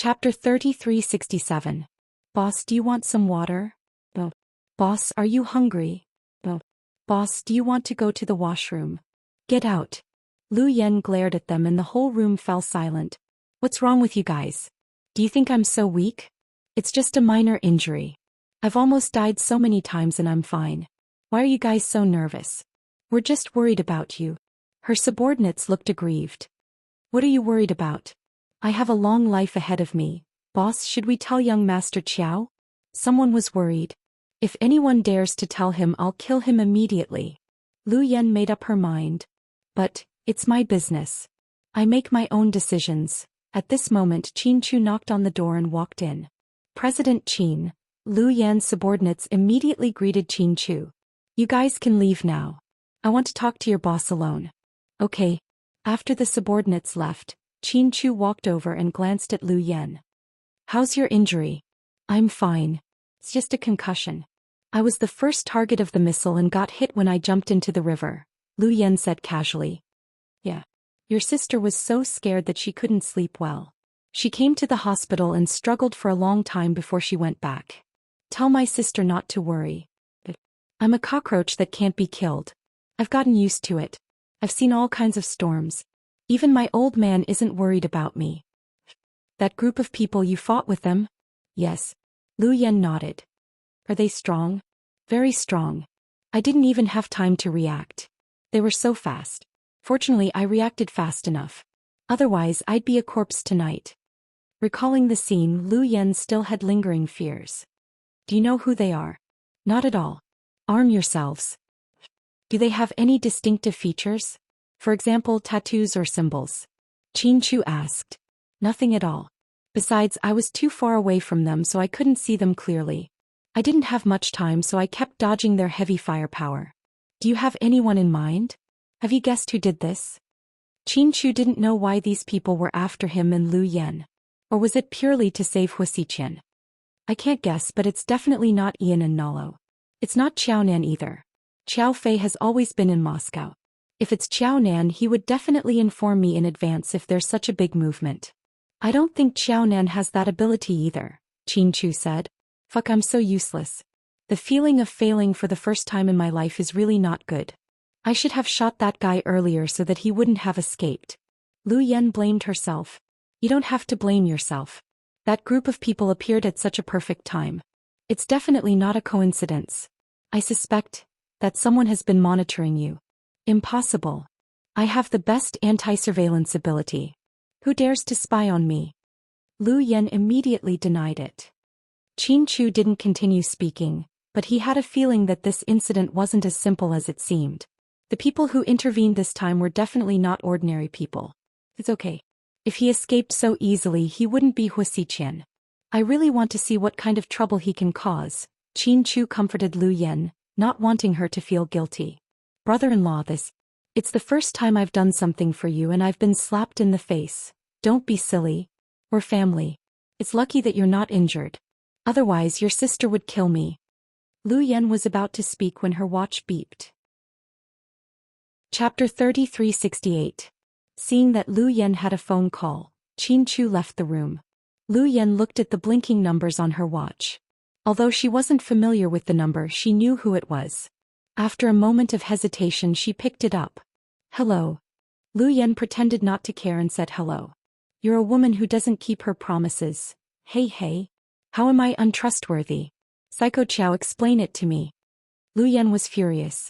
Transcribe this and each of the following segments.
Chapter 3367. Boss, do you want some water? No. Boss, are you hungry? No. Boss, do you want to go to the washroom? Get out. Lu Yen glared at them and the whole room fell silent. What's wrong with you guys? Do you think I'm so weak? It's just a minor injury. I've almost died so many times and I'm fine. Why are you guys so nervous? We're just worried about you. Her subordinates looked aggrieved. What are you worried about? I have a long life ahead of me. Boss, should we tell young Master Qiao? Someone was worried. If anyone dares to tell him, I'll kill him immediately. Lu Yen made up her mind. But, it's my business. I make my own decisions. At this moment Qin Chu knocked on the door and walked in. President Qin. Lu Yan's subordinates immediately greeted Qin Chu. You guys can leave now. I want to talk to your boss alone. Okay. After the subordinates left, Qin Chu walked over and glanced at Lu Yen. How's your injury? I'm fine. It's just a concussion. I was the first target of the missile and got hit when I jumped into the river, Lu Yen said casually. Yeah. Your sister was so scared that she couldn't sleep well. She came to the hospital and struggled for a long time before she went back. Tell my sister not to worry. I'm a cockroach that can't be killed. I've gotten used to it. I've seen all kinds of storms. Even my old man isn't worried about me. That group of people, you fought with them? Yes. Lu Yen nodded. Are they strong? Very strong. I didn't even have time to react. They were so fast. Fortunately, I reacted fast enough. Otherwise, I'd be a corpse tonight. Recalling the scene, Lu Yen still had lingering fears. Do you know who they are? Not at all. Arm yourselves. Do they have any distinctive features? For example, tattoos or symbols? Qin Chu asked. Nothing at all. Besides, I was too far away from them so I couldn't see them clearly. I didn't have much time so I kept dodging their heavy firepower. Do you have anyone in mind? Have you guessed who did this? Qin Chu didn't know why these people were after him and Lu Yen. Or was it purely to save Huasiqian? I can't guess, but it's definitely not Ian and Nalo. It's not Qiaonan either. Qiao Fei has always been in Moscow. If it's Qiaonan, he would definitely inform me in advance if there's such a big movement. I don't think Qiaonan has that ability either, Qin Chu said. Fuck, I'm so useless. The feeling of failing for the first time in my life is really not good. I should have shot that guy earlier so that he wouldn't have escaped. Lu Yen blamed herself. You don't have to blame yourself. That group of people appeared at such a perfect time. It's definitely not a coincidence. I suspect that someone has been monitoring you. Impossible. I have the best anti-surveillance ability. Who dares to spy on me? Lu Yen immediately denied it. Qin Chu didn't continue speaking, but he had a feeling that this incident wasn't as simple as it seemed. The people who intervened this time were definitely not ordinary people. It's okay. If he escaped so easily, he wouldn't be Huasiqian. I really want to see what kind of trouble he can cause, Qin Chu comforted Lu Yen, not wanting her to feel guilty. Brother-in-law, it's the first time I've done something for you and I've been slapped in the face. Don't be silly. We're family. It's lucky that you're not injured. Otherwise your sister would kill me. Lu Yen was about to speak when her watch beeped. Chapter 3368. Seeing that Lu Yen had a phone call, Qin Chu left the room. Lu Yen looked at the blinking numbers on her watch. Although she wasn't familiar with the number, she knew who it was. After a moment of hesitation, she picked it up. Hello. Lu Yen pretended not to care and said hello. You're a woman who doesn't keep her promises. Hey. How am I untrustworthy? Psycho Qiao, explain it to me. Lu Yen was furious.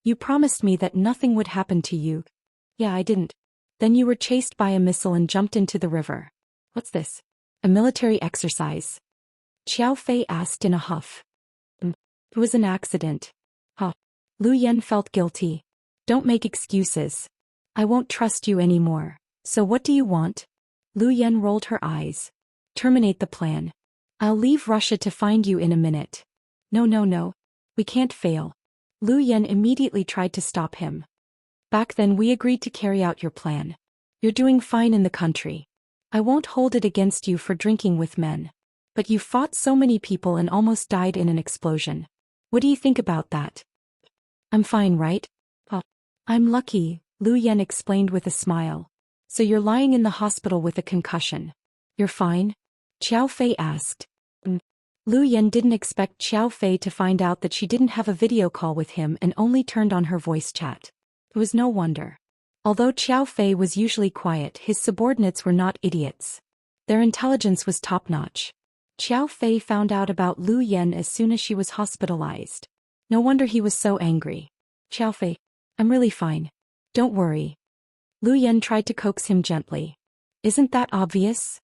You promised me that nothing would happen to you. Yeah, I didn't. Then you were chased by a missile and jumped into the river. What's this? A military exercise? Qiao Fei asked in a huff. It was an accident. Huh. Lu Yen felt guilty. Don't make excuses. I won't trust you anymore. So what do you want? Lu Yen rolled her eyes. Terminate the plan. I'll leave Russia to find you in a minute. No. We can't fail. Lu Yen immediately tried to stop him. Back then we agreed to carry out your plan. You're doing fine in the country. I won't hold it against you for drinking with men. But you fought so many people and almost died in an explosion. What do you think about that? I'm fine, right? I'm lucky, Lu Yen explained with a smile. So you're lying in the hospital with a concussion. You're fine? Xiao Fei asked. Lu Yan didn't expect Xiao Fei to find out that she didn't have a video call with him and only turned on her voice chat. It was no wonder. Although Xiao Fei was usually quiet, his subordinates were not idiots. Their intelligence was top-notch. Xiao Fei found out about Lu Yan as soon as she was hospitalized. No wonder he was so angry. Xiao Fei, I'm really fine. Don't worry. Lu Yan tried to coax him gently. Isn't that obvious?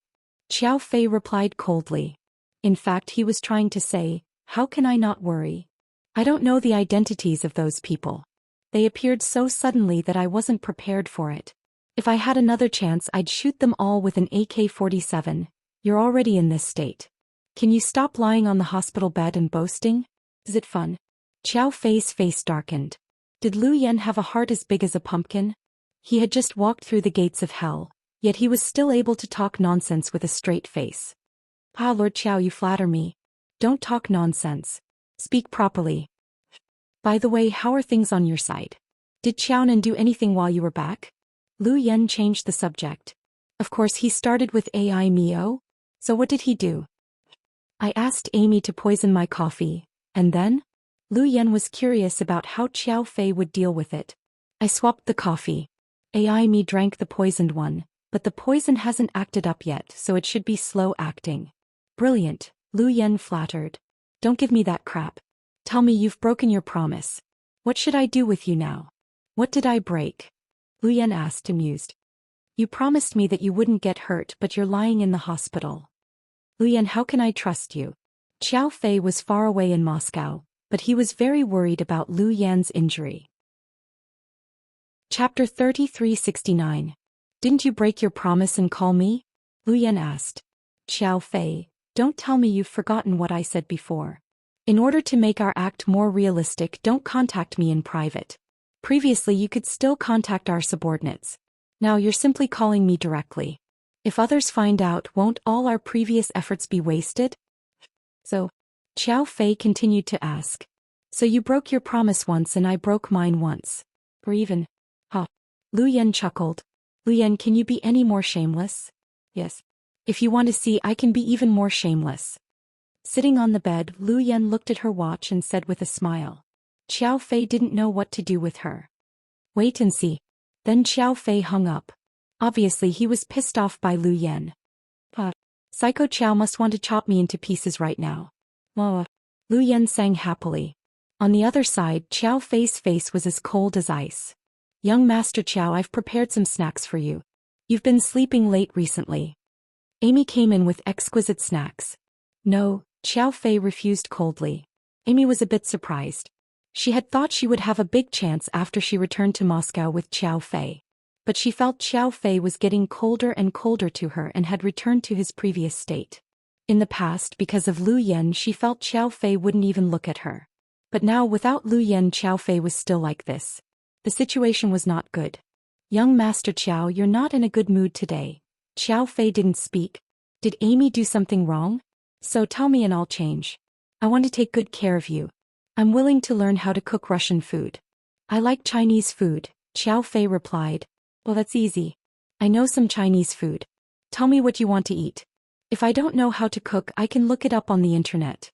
Xiao Fei replied coldly. In fact, he was trying to say, how can I not worry? I don't know the identities of those people. They appeared so suddenly that I wasn't prepared for it. If I had another chance, I'd shoot them all with an AK-47. You're already in this state. Can you stop lying on the hospital bed and boasting? Is it fun? Xiao Fei's face darkened. Did Lu Yan have a heart as big as a pumpkin? He had just walked through the gates of hell, yet he was still able to talk nonsense with a straight face. Ah, Lord Xiao, you flatter me. Don't talk nonsense. Speak properly. By the way, how are things on your side? Did Xiaonan do anything while you were back? Lu Yan changed the subject. Of course, he started with AI Mio. So what did he do? I asked Amy to poison my coffee, and then? Lu Yan was curious about how Xiao Fei would deal with it. I swapped the coffee. AI Me drank the poisoned one, but the poison hasn't acted up yet, so it should be slow acting. Brilliant, Lu Yan flattered. Don't give me that crap. Tell me you've broken your promise. What should I do with you now? What did I break? Lu Yan asked, amused. You promised me that you wouldn't get hurt, but you're lying in the hospital. Lu Yan, how can I trust you? Xiao Fei was far away in Moscow, but he was very worried about Lu Yan's injury. Chapter 3369. Didn't you break your promise and call me? Lu Yan asked. Xiao Fei, don't tell me you've forgotten what I said before. In order to make our act more realistic, don't contact me in private. Previously you could still contact our subordinates. Now you're simply calling me directly. If others find out, won't all our previous efforts be wasted? So, Xiao Fei continued to ask. So you broke your promise once and I broke mine once. Or even, Lu Yan chuckled. Lu Yan, can you be any more shameless? Yes. If you want to see, I can be even more shameless. Sitting on the bed, Lu Yan looked at her watch and said with a smile. Xiao Fei didn't know what to do with her. Wait and see. Then Xiao Fei hung up. Obviously he was pissed off by Lu Yan. Psycho Xiao must want to chop me into pieces right now. Lu Yan sang happily. On the other side, Xiao Fei's face was as cold as ice. Young Master Xiao, I've prepared some snacks for you. You've been sleeping late recently. Amy came in with exquisite snacks. No, Xiao Fei refused coldly. Amy was a bit surprised. She had thought she would have a big chance after she returned to Moscow with Xiao Fei. But she felt Xiao Fei was getting colder and colder to her and had returned to his previous state. In the past, because of Lu Yan, she felt Xiao Fei wouldn't even look at her. But now, without Lu Yan, Xiao Fei was still like this. The situation was not good. Young Master Xiao, you're not in a good mood today. Xiao Fei didn't speak. Did Amy do something wrong? So tell me and I'll change. I want to take good care of you. I'm willing to learn how to cook Russian food. I like Chinese food, Xiao Fei replied. Well, that's easy. I know some Chinese food. Tell me what you want to eat. If I don't know how to cook, I can look it up on the internet.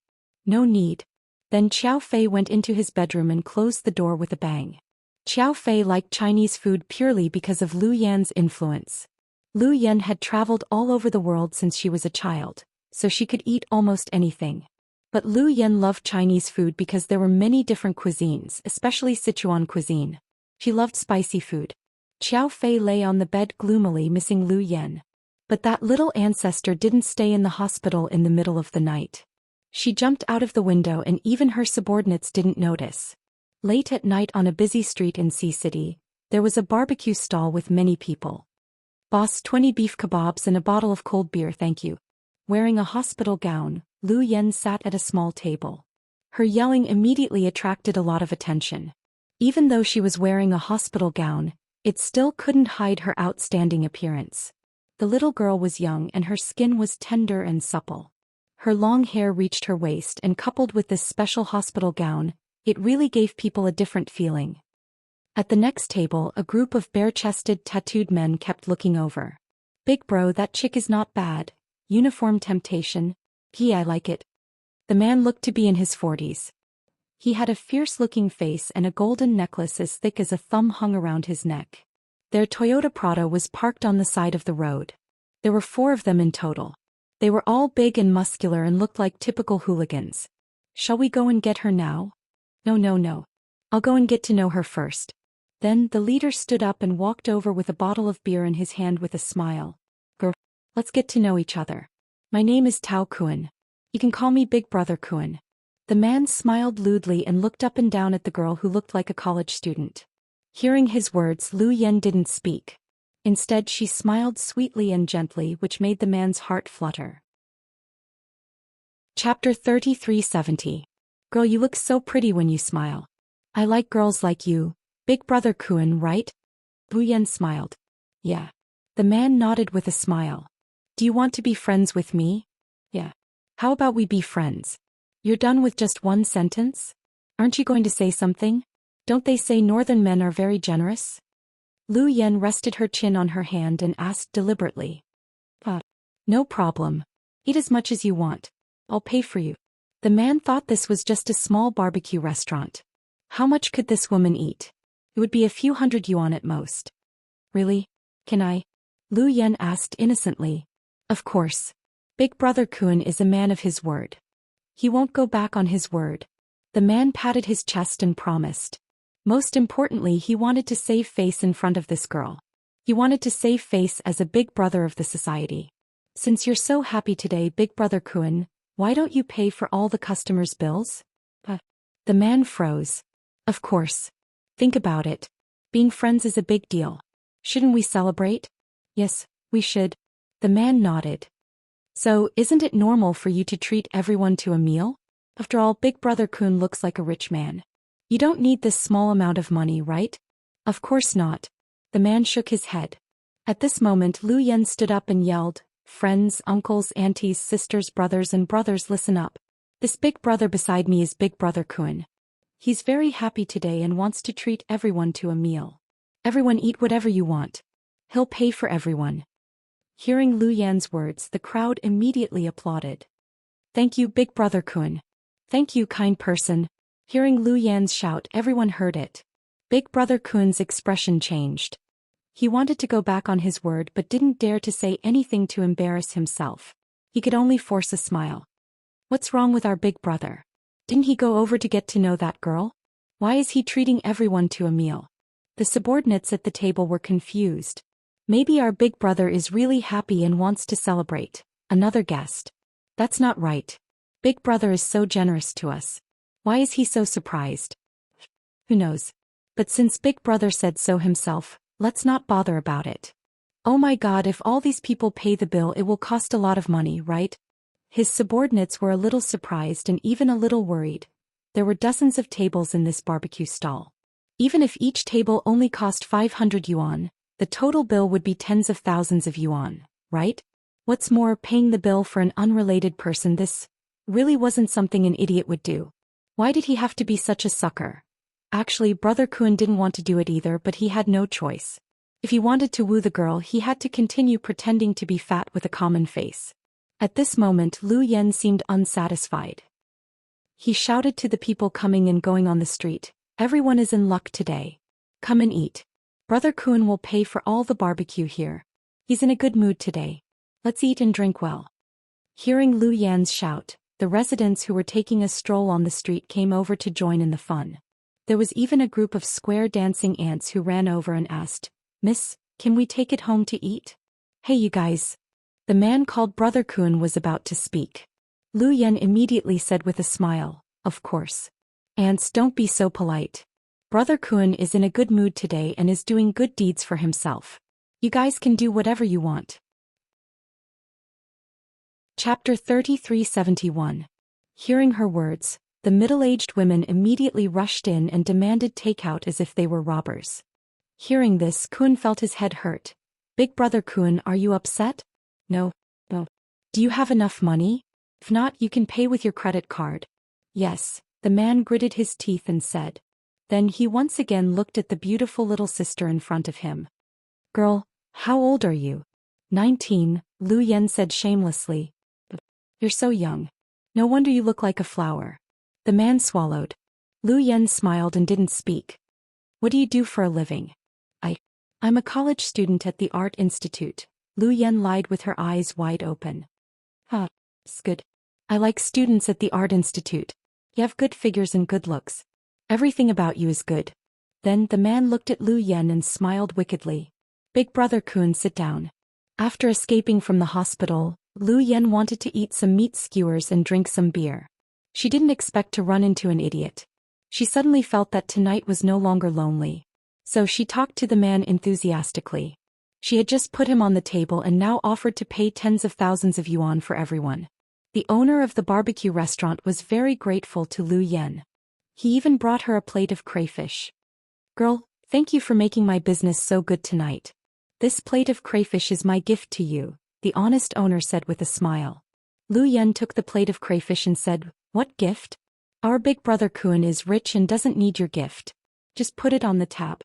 No need. Then Xiao Fei went into his bedroom and closed the door with a bang. Xiao Fei liked Chinese food purely because of Lu Yan's influence. Lu Yan had traveled all over the world since she was a child, so she could eat almost anything. But Lu Yan loved Chinese food because there were many different cuisines, especially Sichuan cuisine. She loved spicy food. Xiao Fei lay on the bed gloomily, missing Lu Yan. But that little ancestor didn't stay in the hospital in the middle of the night. She jumped out of the window and even her subordinates didn't notice. Late at night on a busy street in Sea City, there was a barbecue stall with many people. Boss, 20 beef kebabs and a bottle of cold beer, thank you. Wearing a hospital gown, Lu Yan sat at a small table. Her yelling immediately attracted a lot of attention. Even though she was wearing a hospital gown, it still couldn't hide her outstanding appearance. The little girl was young and her skin was tender and supple. Her long hair reached her waist, and coupled with this special hospital gown, it really gave people a different feeling. At the next table, a group of bare-chested, tattooed men kept looking over. Big bro, that chick is not bad. Uniform temptation. I like it. The man looked to be in his 40s. He had a fierce-looking face and a golden necklace as thick as a thumb hung around his neck. Their Toyota Prado was parked on the side of the road. There were 4 of them in total. They were all big and muscular and looked like typical hooligans. Shall we go and get her now? No. I'll go and get to know her first. Then the leader stood up and walked over with a bottle of beer in his hand with a smile. Girl, let's get to know each other. My name is Tao Kuan. You can call me Big Brother Kuan. The man smiled lewdly and looked up and down at the girl who looked like a college student. Hearing his words, Lu Yen didn't speak. Instead, she smiled sweetly and gently, which made the man's heart flutter. Chapter 3370. Girl, you look so pretty when you smile. I like girls like you, Big Brother Kuan, right? Lu Yen smiled. Yeah. The man nodded with a smile. Do you want to be friends with me? Yeah. How about we be friends? You're done with just one sentence? Aren't you going to say something? Don't they say northern men are very generous? Lu Yen rested her chin on her hand and asked deliberately. No problem. Eat as much as you want. I'll pay for you. The man thought this was just a small barbecue restaurant. How much could this woman eat? It would be a few hundred yuan at most. Really? Can I? Lu Yen asked innocently. Of course. Big Brother Kuan is a man of his word. He won't go back on his word. The man patted his chest and promised. Most importantly, he wanted to save face in front of this girl. He wanted to save face as a big brother of the society. Since you're so happy today, Big Brother Kuan, why don't you pay for all the customers' bills? The man froze. Of course. Think about it. Being friends is a big deal. Shouldn't we celebrate? Yes, we should. The man nodded. So, isn't it normal for you to treat everyone to a meal? After all, Big Brother Kuan looks like a rich man. You don't need this small amount of money, right? Of course not. The man shook his head. At this moment, Lu Yen stood up and yelled, Friends, uncles, aunties, sisters, brothers, listen up. This big brother beside me is Big Brother Kuan. He's very happy today and wants to treat everyone to a meal. Everyone eat whatever you want. He'll pay for everyone. Hearing Lu Yan's words, the crowd immediately applauded. Thank you, Big Brother Kuan. Thank you, kind person. Hearing Lu Yan's shout, everyone heard it. Big Brother Kuan's expression changed. He wanted to go back on his word but didn't dare to say anything to embarrass himself. He could only force a smile. What's wrong with our big brother? Didn't he go over to get to know that girl? Why is he treating everyone to a meal? The subordinates at the table were confused. Maybe our big brother is really happy and wants to celebrate. Another guessed. That's not right. Big brother is so generous to us. Why is he so surprised? Who knows? But since Big Brother said so himself, let's not bother about it. Oh my God, if all these people pay the bill, it will cost a lot of money, right? His subordinates were a little surprised and even a little worried. There were dozens of tables in this barbecue stall. Even if each table only cost 500 yuan, the total bill would be tens of thousands of yuan, right? What's more, paying the bill for an unrelated person, this really wasn't something an idiot would do. Why did he have to be such a sucker? Actually, Brother Kuan didn't want to do it either, but he had no choice. If he wanted to woo the girl, he had to continue pretending to be fat with a common face. At this moment, Lu Yen seemed unsatisfied. He shouted to the people coming and going on the street, everyone is in luck today. Come and eat. Brother Kuan will pay for all the barbecue here. He's in a good mood today. Let's eat and drink well. Hearing Lu Yan's shout, the residents who were taking a stroll on the street came over to join in the fun. There was even a group of square dancing ants who ran over and asked, Miss, can we take it home to eat? Hey you guys. The man called Brother Kuan was about to speak. Lu Yen immediately said with a smile, of course. Ants, don't be so polite. Brother Kuan is in a good mood today and is doing good deeds for himself. You guys can do whatever you want. Chapter 3371. Hearing her words, the middle-aged women immediately rushed in and demanded takeout as if they were robbers. Hearing this, Kuan felt his head hurt. Big Brother Kuan, are you upset? No. Do you have enough money? If not, you can pay with your credit card. Yes, the man gritted his teeth and said. Then he once again looked at the beautiful little sister in front of him. Girl, how old are you? 19, Lu Yen said shamelessly. You're so young. No wonder you look like a flower. The man swallowed. Lu Yen smiled and didn't speak. What do you do for a living? I'm a college student at the Art Institute. Lu Yen lied with her eyes wide open. It's good. I like students at the Art Institute. You have good figures and good looks. Everything about you is good. Then the man looked at Lu Yen and smiled wickedly. Big brother Kun, sit down. After escaping from the hospital, Lu Yen wanted to eat some meat skewers and drink some beer. She didn't expect to run into an idiot. She suddenly felt that tonight was no longer lonely. So she talked to the man enthusiastically. She had just put him on the table and now offered to pay tens of thousands of yuan for everyone. The owner of the barbecue restaurant was very grateful to Lu Yen. He even brought her a plate of crayfish. Girl, thank you for making my business so good tonight. This plate of crayfish is my gift to you, the honest owner said with a smile. Lu Yen took the plate of crayfish and said, What gift? Our big brother Kun is rich and doesn't need your gift. Just put it on the tab.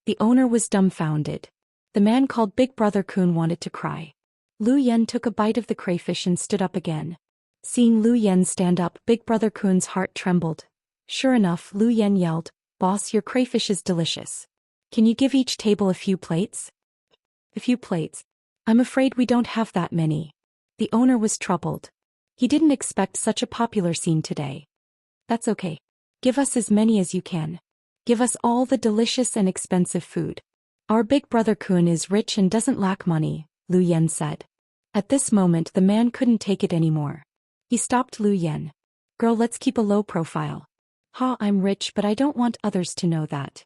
The owner was dumbfounded. The man called Big Brother Kun wanted to cry. Lu Yen took a bite of the crayfish and stood up again. Seeing Lu Yen stand up, Big Brother Kun's heart trembled. Sure enough, Lu Yen yelled, Boss, your crayfish is delicious. Can you give each table a few plates? A few plates? I'm afraid we don't have that many. The owner was troubled. He didn't expect such a popular scene today. That's okay. Give us as many as you can. Give us all the delicious and expensive food. Our big brother Kun is rich and doesn't lack money, Lu Yen said. At this moment the man couldn't take it anymore. He stopped Lu Yen. Girl, let's keep a low profile. I'm rich but I don't want others to know that.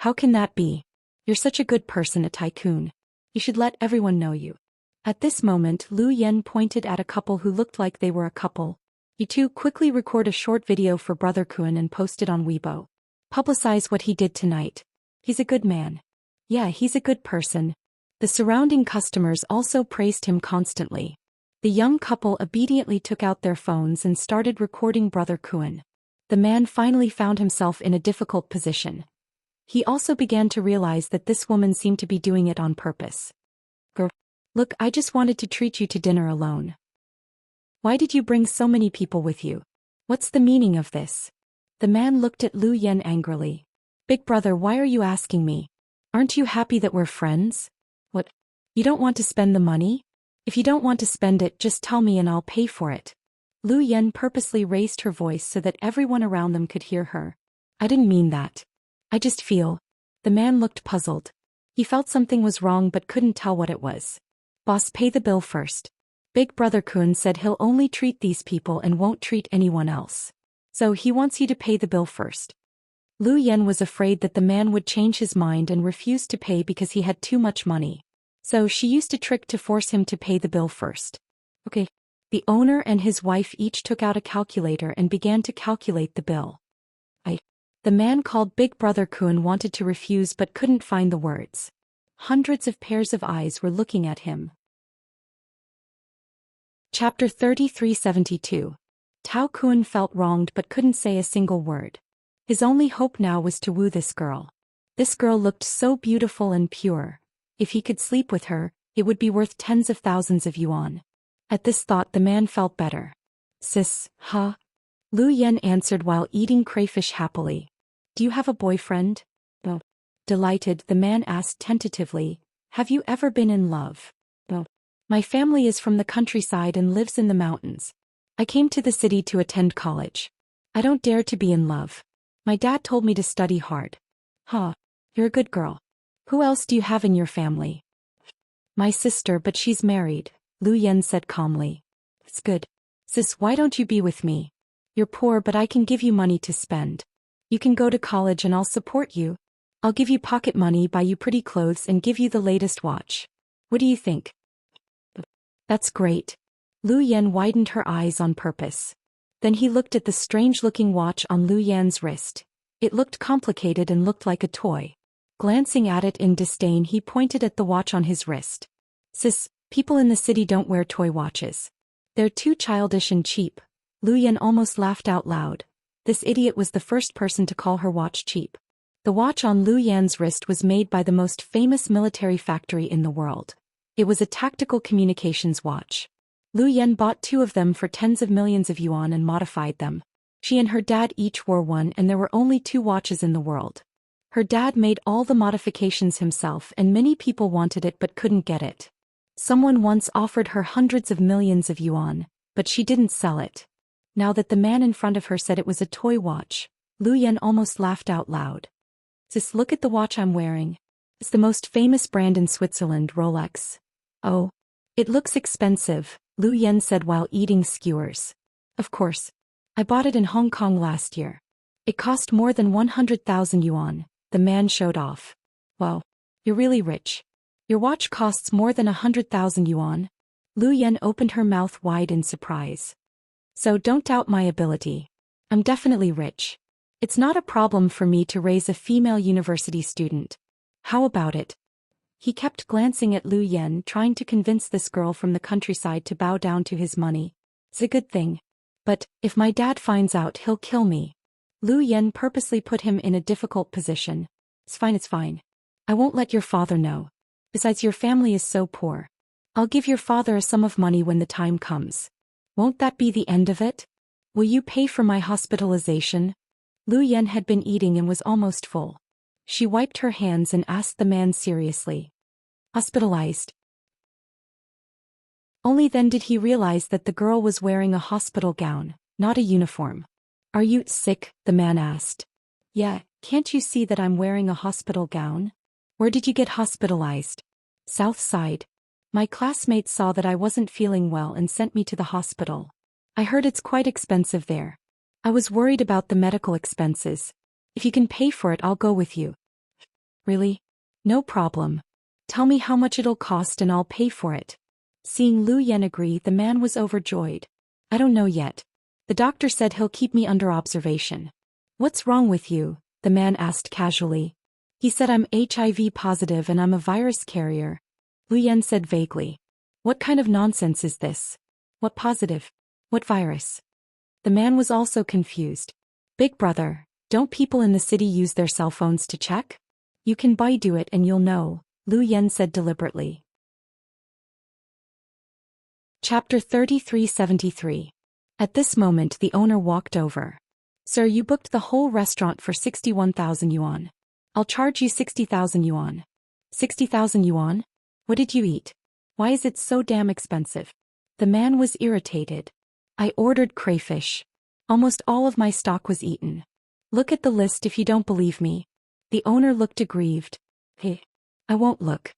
How can that be? You're such a good person, a tycoon. You should let everyone know you. At this moment Lu Yen pointed at a couple who looked like they were a couple. You two quickly record a short video for Brother Kun and post it on Weibo. Publicize what he did tonight. He's a good man. Yeah, he's a good person. The surrounding customers also praised him constantly. The young couple obediently took out their phones and started recording Brother Kun. The man finally found himself in a difficult position. He also began to realize that this woman seemed to be doing it on purpose. Girl, look, I just wanted to treat you to dinner alone. Why did you bring so many people with you? What's the meaning of this? The man looked at Lu Yen angrily. Big brother, why are you asking me? Aren't you happy that we're friends? What? You don't want to spend the money? If you don't want to spend it, just tell me and I'll pay for it. Lu Yen purposely raised her voice so that everyone around them could hear her. I didn't mean that. I just feel. The man looked puzzled. He felt something was wrong but couldn't tell what it was. Boss, pay the bill first. Big brother Kun said he'll only treat these people and won't treat anyone else. So he wants you to pay the bill first. Lu Yen was afraid that the man would change his mind and refuse to pay because he had too much money. So she used a trick to force him to pay the bill first. Okay. The owner and his wife each took out a calculator and began to calculate the bill. The man called Big Brother Kun wanted to refuse but couldn't find the words. Hundreds of pairs of eyes were looking at him. Chapter 3372. Tao Kun felt wronged but couldn't say a single word. His only hope now was to woo this girl. This girl looked so beautiful and pure. If he could sleep with her, it would be worth tens of thousands of yuan. At this thought the man felt better. Sis, huh? Lu Yen answered while eating crayfish happily. Do you have a boyfriend? Oh. Delighted, the man asked tentatively, have you ever been in love? Oh. My family is from the countryside and lives in the mountains. I came to the city to attend college. I don't dare to be in love. My dad told me to study hard. You're a good girl. Who else do you have in your family? My sister, but she's married, Lu Yen said calmly. It's good. Sis, why don't you be with me? You're poor but I can give you money to spend. You can go to college and I'll support you. I'll give you pocket money, buy you pretty clothes and give you the latest watch. What do you think? That's great. Lu Yen widened her eyes on purpose. Then he looked at the strange-looking watch on Lu Yen's wrist. It looked complicated and looked like a toy. Glancing at it in disdain, he pointed at the watch on his wrist. Sis, people in the city don't wear toy watches. They're too childish and cheap. Lu Yen almost laughed out loud. This idiot was the first person to call her watch cheap. The watch on Lu Yan's wrist was made by the most famous military factory in the world. It was a tactical communications watch. Lu Yan bought 2 of them for tens of millions of yuan and modified them. She and her dad each wore one, and there were only 2 watches in the world. Her dad made all the modifications himself, and many people wanted it but couldn't get it. Someone once offered her hundreds of millions of yuan, but she didn't sell it. Now that the man in front of her said it was a toy watch, Lu Yan almost laughed out loud. Sis, look at the watch I'm wearing. It's the most famous brand in Switzerland, Rolex. Oh, it looks expensive, Lu Yan said while eating skewers. Of course. I bought it in Hong Kong last year. It cost more than 100,000 yuan, the man showed off. Wow, you're really rich. Your watch costs more than 100,000 yuan. Lu Yan opened her mouth wide in surprise. So don't doubt my ability. I'm definitely rich. It's not a problem for me to raise a female university student. How about it? He kept glancing at Lu Yan, trying to convince this girl from the countryside to bow down to his money. It's a good thing. But, if my dad finds out, he'll kill me. Lu Yan purposely put him in a difficult position. It's fine. I won't let your father know. Besides, your family is so poor. I'll give your father a sum of money when the time comes. Won't that be the end of it? Will you pay for my hospitalization? Lu Yan had been eating and was almost full. She wiped her hands and asked the man seriously. Hospitalized? Only then did he realize that the girl was wearing a hospital gown, not a uniform. Are you sick? The man asked. Yeah, can't you see that I'm wearing a hospital gown? Where did you get hospitalized? South Side. My classmates saw that I wasn't feeling well and sent me to the hospital. I heard it's quite expensive there. I was worried about the medical expenses. If you can pay for it, I'll go with you. Really? No problem. Tell me how much it'll cost and I'll pay for it. Seeing Lu Yan agree, the man was overjoyed. I don't know yet. The doctor said he'll keep me under observation. What's wrong with you? The man asked casually. He said I'm HIV positive and I'm a virus carrier. Lu Yan said vaguely. What kind of nonsense is this? What positive? What virus? The man was also confused. Big brother, don't people in the city use their cell phones to check? You can Baidu it and you'll know, Lu Yan said deliberately. Chapter 3373. At this moment the owner walked over. Sir, you booked the whole restaurant for 61,000 yuan. I'll charge you 60,000 yuan. 60,000 yuan? What did you eat? Why is it so damn expensive? The man was irritated. I ordered crayfish. Almost all of my stock was eaten. Look at the list if you don't believe me. The owner looked aggrieved. Hey, I won't look.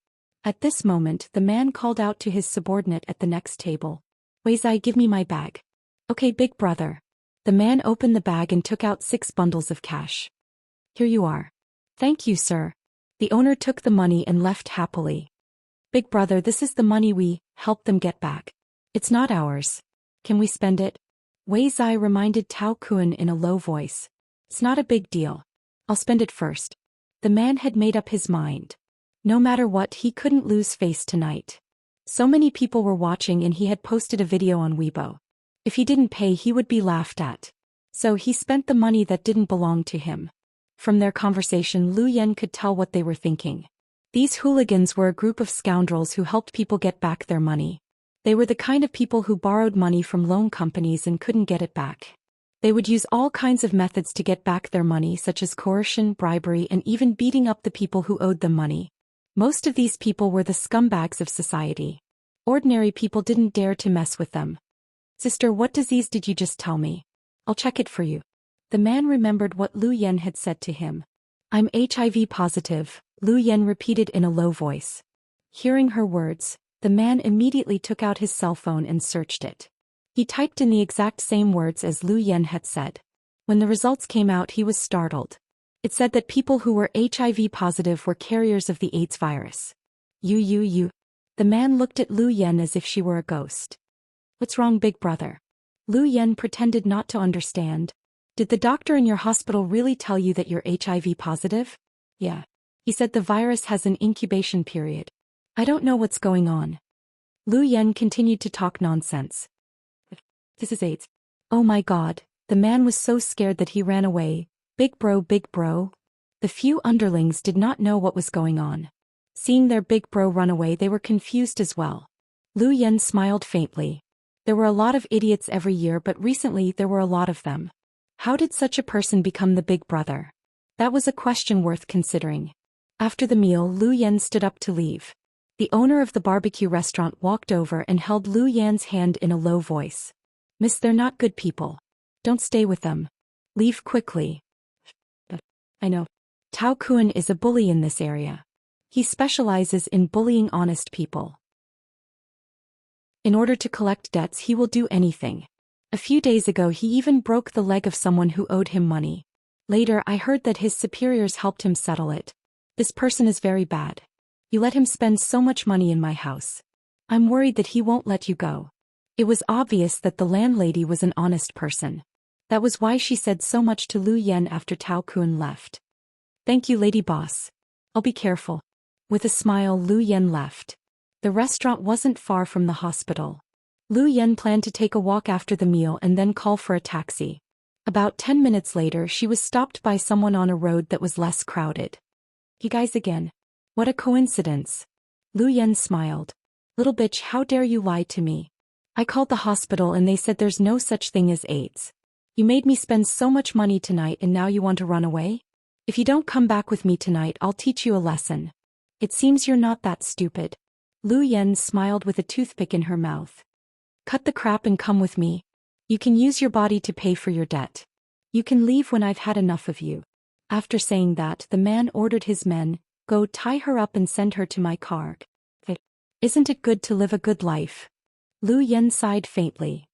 At this moment the man called out to his subordinate at the next table. Weizai, give me my bag. Okay, big brother. The man opened the bag and took out 6 bundles of cash. Here you are. Thank you, sir. The owner took the money and left happily. Big brother, this is the money we helped them get back. It's not ours. Can we spend it? Weizai reminded Tao Kun in a low voice. It's not a big deal. I'll spend it first. The man had made up his mind. No matter what, he couldn't lose face tonight. So many people were watching and he had posted a video on Weibo. If he didn't pay, he would be laughed at. So he spent the money that didn't belong to him. From their conversation, Lu Yan could tell what they were thinking. These hooligans were a group of scoundrels who helped people get back their money. They were the kind of people who borrowed money from loan companies and couldn't get it back. They would use all kinds of methods to get back their money, such as coercion, bribery, and even beating up the people who owed them money. Most of these people were the scumbags of society. Ordinary people didn't dare to mess with them. Sister, what disease did you just tell me? I'll check it for you. The man remembered what Lu Yan had said to him. I'm HIV positive, Lu Yan repeated in a low voice. Hearing her words, the man immediately took out his cell phone and searched it. He typed in the exact same words as Lu Yan had said. When the results came out, he was startled. It said that people who were HIV positive were carriers of the AIDS virus. You. The man looked at Lu Yan as if she were a ghost. What's wrong, big brother? Lu Yan pretended not to understand. Did the doctor in your hospital really tell you that you're HIV positive? Yeah. He said the virus has an incubation period. I don't know what's going on. Lu Yan continued to talk nonsense. This is AIDS. Oh my god, the man was so scared that he ran away. Big bro. The few underlings did not know what was going on. Seeing their big bro run away, they were confused as well. Lu Yen smiled faintly. There were a lot of idiots every year, but recently there were a lot of them. How did such a person become the big brother? That was a question worth considering. After the meal, Lu Yen stood up to leave. The owner of the barbecue restaurant walked over and held Lu Yan's hand in a low voice. Miss, they're not good people. Don't stay with them. Leave quickly. But I know. Tao Kun is a bully in this area. He specializes in bullying honest people. In order to collect debts, he will do anything. A few days ago, he even broke the leg of someone who owed him money. Later, I heard that his superiors helped him settle it. This person is very bad. You let him spend so much money in my house. I'm worried that he won't let you go. It was obvious that the landlady was an honest person. That was why she said so much to Lu Yen after Tao Kun left. Thank you, lady boss. I'll be careful. With a smile, Lu Yen left. The restaurant wasn't far from the hospital. Lu Yen planned to take a walk after the meal and then call for a taxi. About 10 minutes later, she was stopped by someone on a road that was less crowded. You guys again. What a coincidence. Lu Yen smiled. Little bitch, how dare you lie to me? I called the hospital and they said there's no such thing as AIDS. You made me spend so much money tonight and now you want to run away? If you don't come back with me tonight, I'll teach you a lesson. It seems you're not that stupid. Lu Yen smiled with a toothpick in her mouth. Cut the crap and come with me. You can use your body to pay for your debt. You can leave when I've had enough of you. After saying that, the man ordered his men, go tie her up and send her to my car. Isn't it good to live a good life? Lu Yen sighed faintly.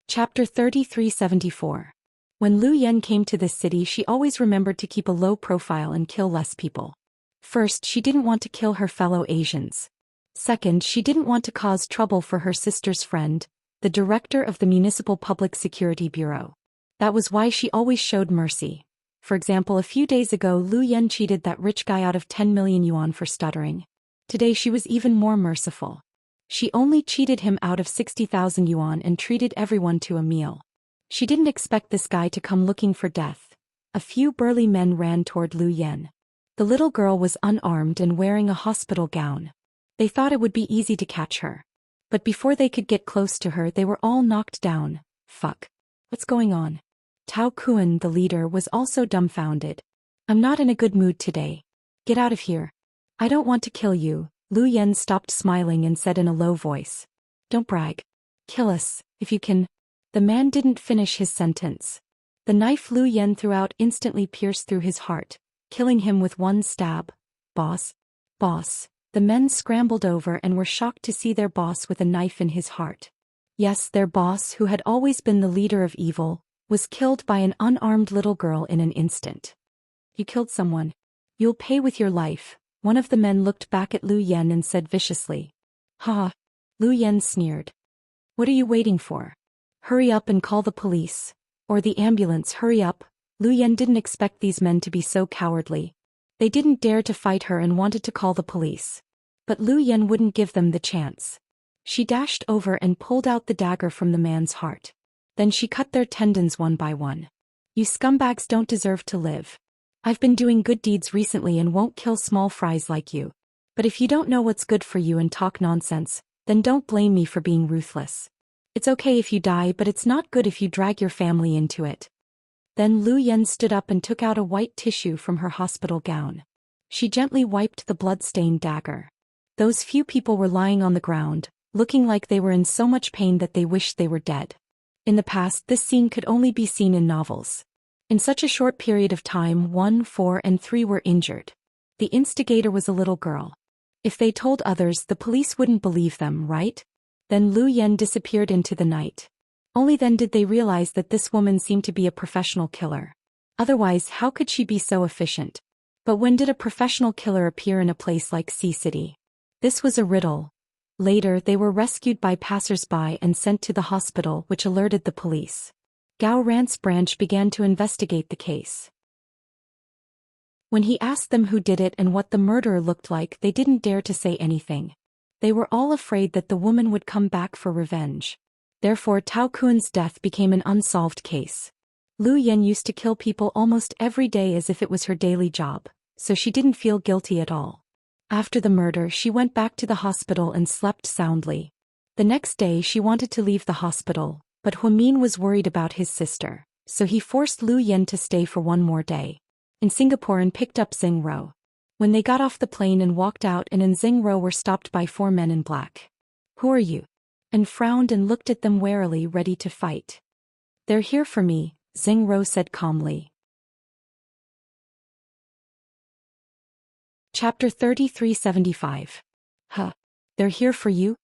Chapter 3374. When Lu Yen came to this city, she always remembered to keep a low profile and kill less people. First, she didn't want to kill her fellow Asians. Second, she didn't want to cause trouble for her sister's friend, the director of the Municipal Public Security Bureau. That was why she always showed mercy. For example, a few days ago, Lu Yen cheated that rich guy out of 10 million yuan for stuttering. Today she was even more merciful. She only cheated him out of 60,000 yuan and treated everyone to a meal. She didn't expect this guy to come looking for death. A few burly men ran toward Lu Yen. The little girl was unarmed and wearing a hospital gown. They thought it would be easy to catch her. But before they could get close to her, they were all knocked down. Fuck. What's going on? Tao Kun, the leader, was also dumbfounded. I'm not in a good mood today. Get out of here. I don't want to kill you. Lu Yen stopped smiling and said in a low voice. Don't brag. Kill us, if you can. The man didn't finish his sentence. The knife Lu Yen threw out instantly pierced through his heart, killing him with one stab. Boss? Boss. The men scrambled over and were shocked to see their boss with a knife in his heart. Yes, their boss, who had always been the leader of evil, was killed by an unarmed little girl in an instant. You killed someone. You'll pay with your life. One of the men looked back at Lu Yen and said viciously. Ha! Lu Yen sneered. What are you waiting for? Hurry up and call the police. Or the ambulance, hurry up. Lu Yen didn't expect these men to be so cowardly. They didn't dare to fight her and wanted to call the police. But Lu Yen wouldn't give them the chance. She dashed over and pulled out the dagger from the man's heart. Then she cut their tendons one by one. You scumbags don't deserve to live. I've been doing good deeds recently and won't kill small fries like you. But if you don't know what's good for you and talk nonsense, then don't blame me for being ruthless. It's okay if you die, but it's not good if you drag your family into it. Then Lu Yen stood up and took out a white tissue from her hospital gown. She gently wiped the blood-stained dagger. Those few people were lying on the ground, looking like they were in so much pain that they wished they were dead. In the past, this scene could only be seen in novels. In such a short period of time, 1, 4, and 3 were injured. The instigator was a little girl. If they told others, the police wouldn't believe them, right? Then Lu Yen disappeared into the night. Only then did they realize that this woman seemed to be a professional killer. Otherwise, how could she be so efficient? But when did a professional killer appear in a place like Sea City? This was a riddle. Later, they were rescued by passers-by and sent to the hospital, which alerted the police. Gao Ran's branch began to investigate the case. When he asked them who did it and what the murderer looked like, they didn't dare to say anything. They were all afraid that the woman would come back for revenge. Therefore, Tao Kun's death became an unsolved case. Lu Yen used to kill people almost every day as if it was her daily job, so she didn't feel guilty at all. After the murder, she went back to the hospital and slept soundly. The next day she wanted to leave the hospital, but Huamin was worried about his sister, so he forced Lu Yen to stay for one more day in Singapore and picked up Xing Ro. When they got off the plane and walked out, and Xing Ro were stopped by 4 men in black. "Who are you?" and frowned and looked at them warily, ready to fight. "They're here for me," Xing Ro said calmly. Chapter 3375. Huh. They're here for you?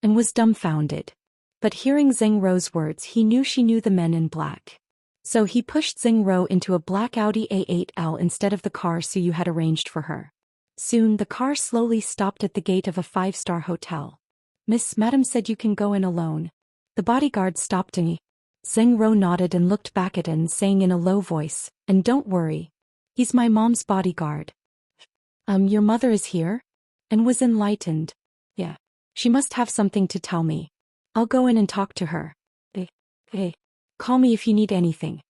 And was dumbfounded. But hearing Xing Ro's words, he knew she knew the men in black. So he pushed Xing Ro into a black Audi A8L instead of the car Suyu had arranged for her. Soon the car slowly stopped at the gate of a 5-star hotel. "Miss, Madam said you can go in alone." The bodyguard stopped me. Xing Ro nodded and looked back at An, saying in a low voice, "And don't worry. He's my mom's bodyguard." Your mother is here?" And was enlightened. "Yeah. She must have something to tell me. I'll go in and talk to her. Hey. Call me if you need anything."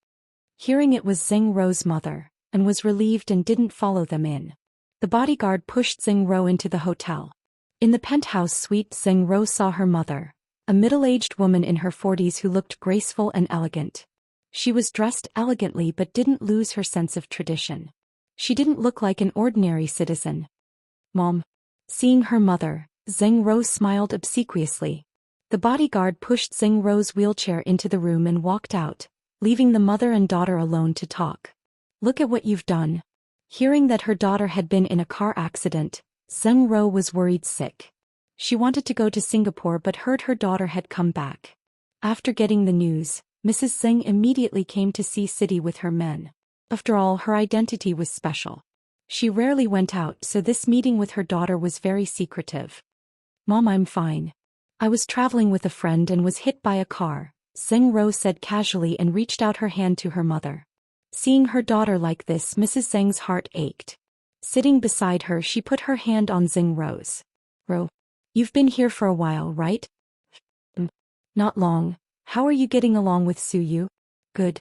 Hearing it was Xing Ro's mother, and was relieved and didn't follow them in. The bodyguard pushed Xing Ro into the hotel. In the penthouse suite, Xing Ro saw her mother, a middle-aged woman in her 40s who looked graceful and elegant. She was dressed elegantly but didn't lose her sense of tradition. She didn't look like an ordinary citizen. "Mom." Seeing her mother, Xing Ro smiled obsequiously. The bodyguard pushed Xing Ro's wheelchair into the room and walked out, leaving the mother and daughter alone to talk. "Look at what you've done." Hearing that her daughter had been in a car accident, Xing Ro was worried sick. She wanted to go to Singapore but heard her daughter had come back. After getting the news, Mrs. Xing immediately came to see City with her men. After all, her identity was special. She rarely went out, so this meeting with her daughter was very secretive. "Mom, I'm fine. I was traveling with a friend and was hit by a car," Xing Ro said casually and reached out her hand to her mother. Seeing her daughter like this, Mrs. Zheng's heart ached. Sitting beside her, she put her hand on Xing Ro's. "Ro, you've been here for a while, right?" "Not long. How are you getting along with Suyu?" "Good."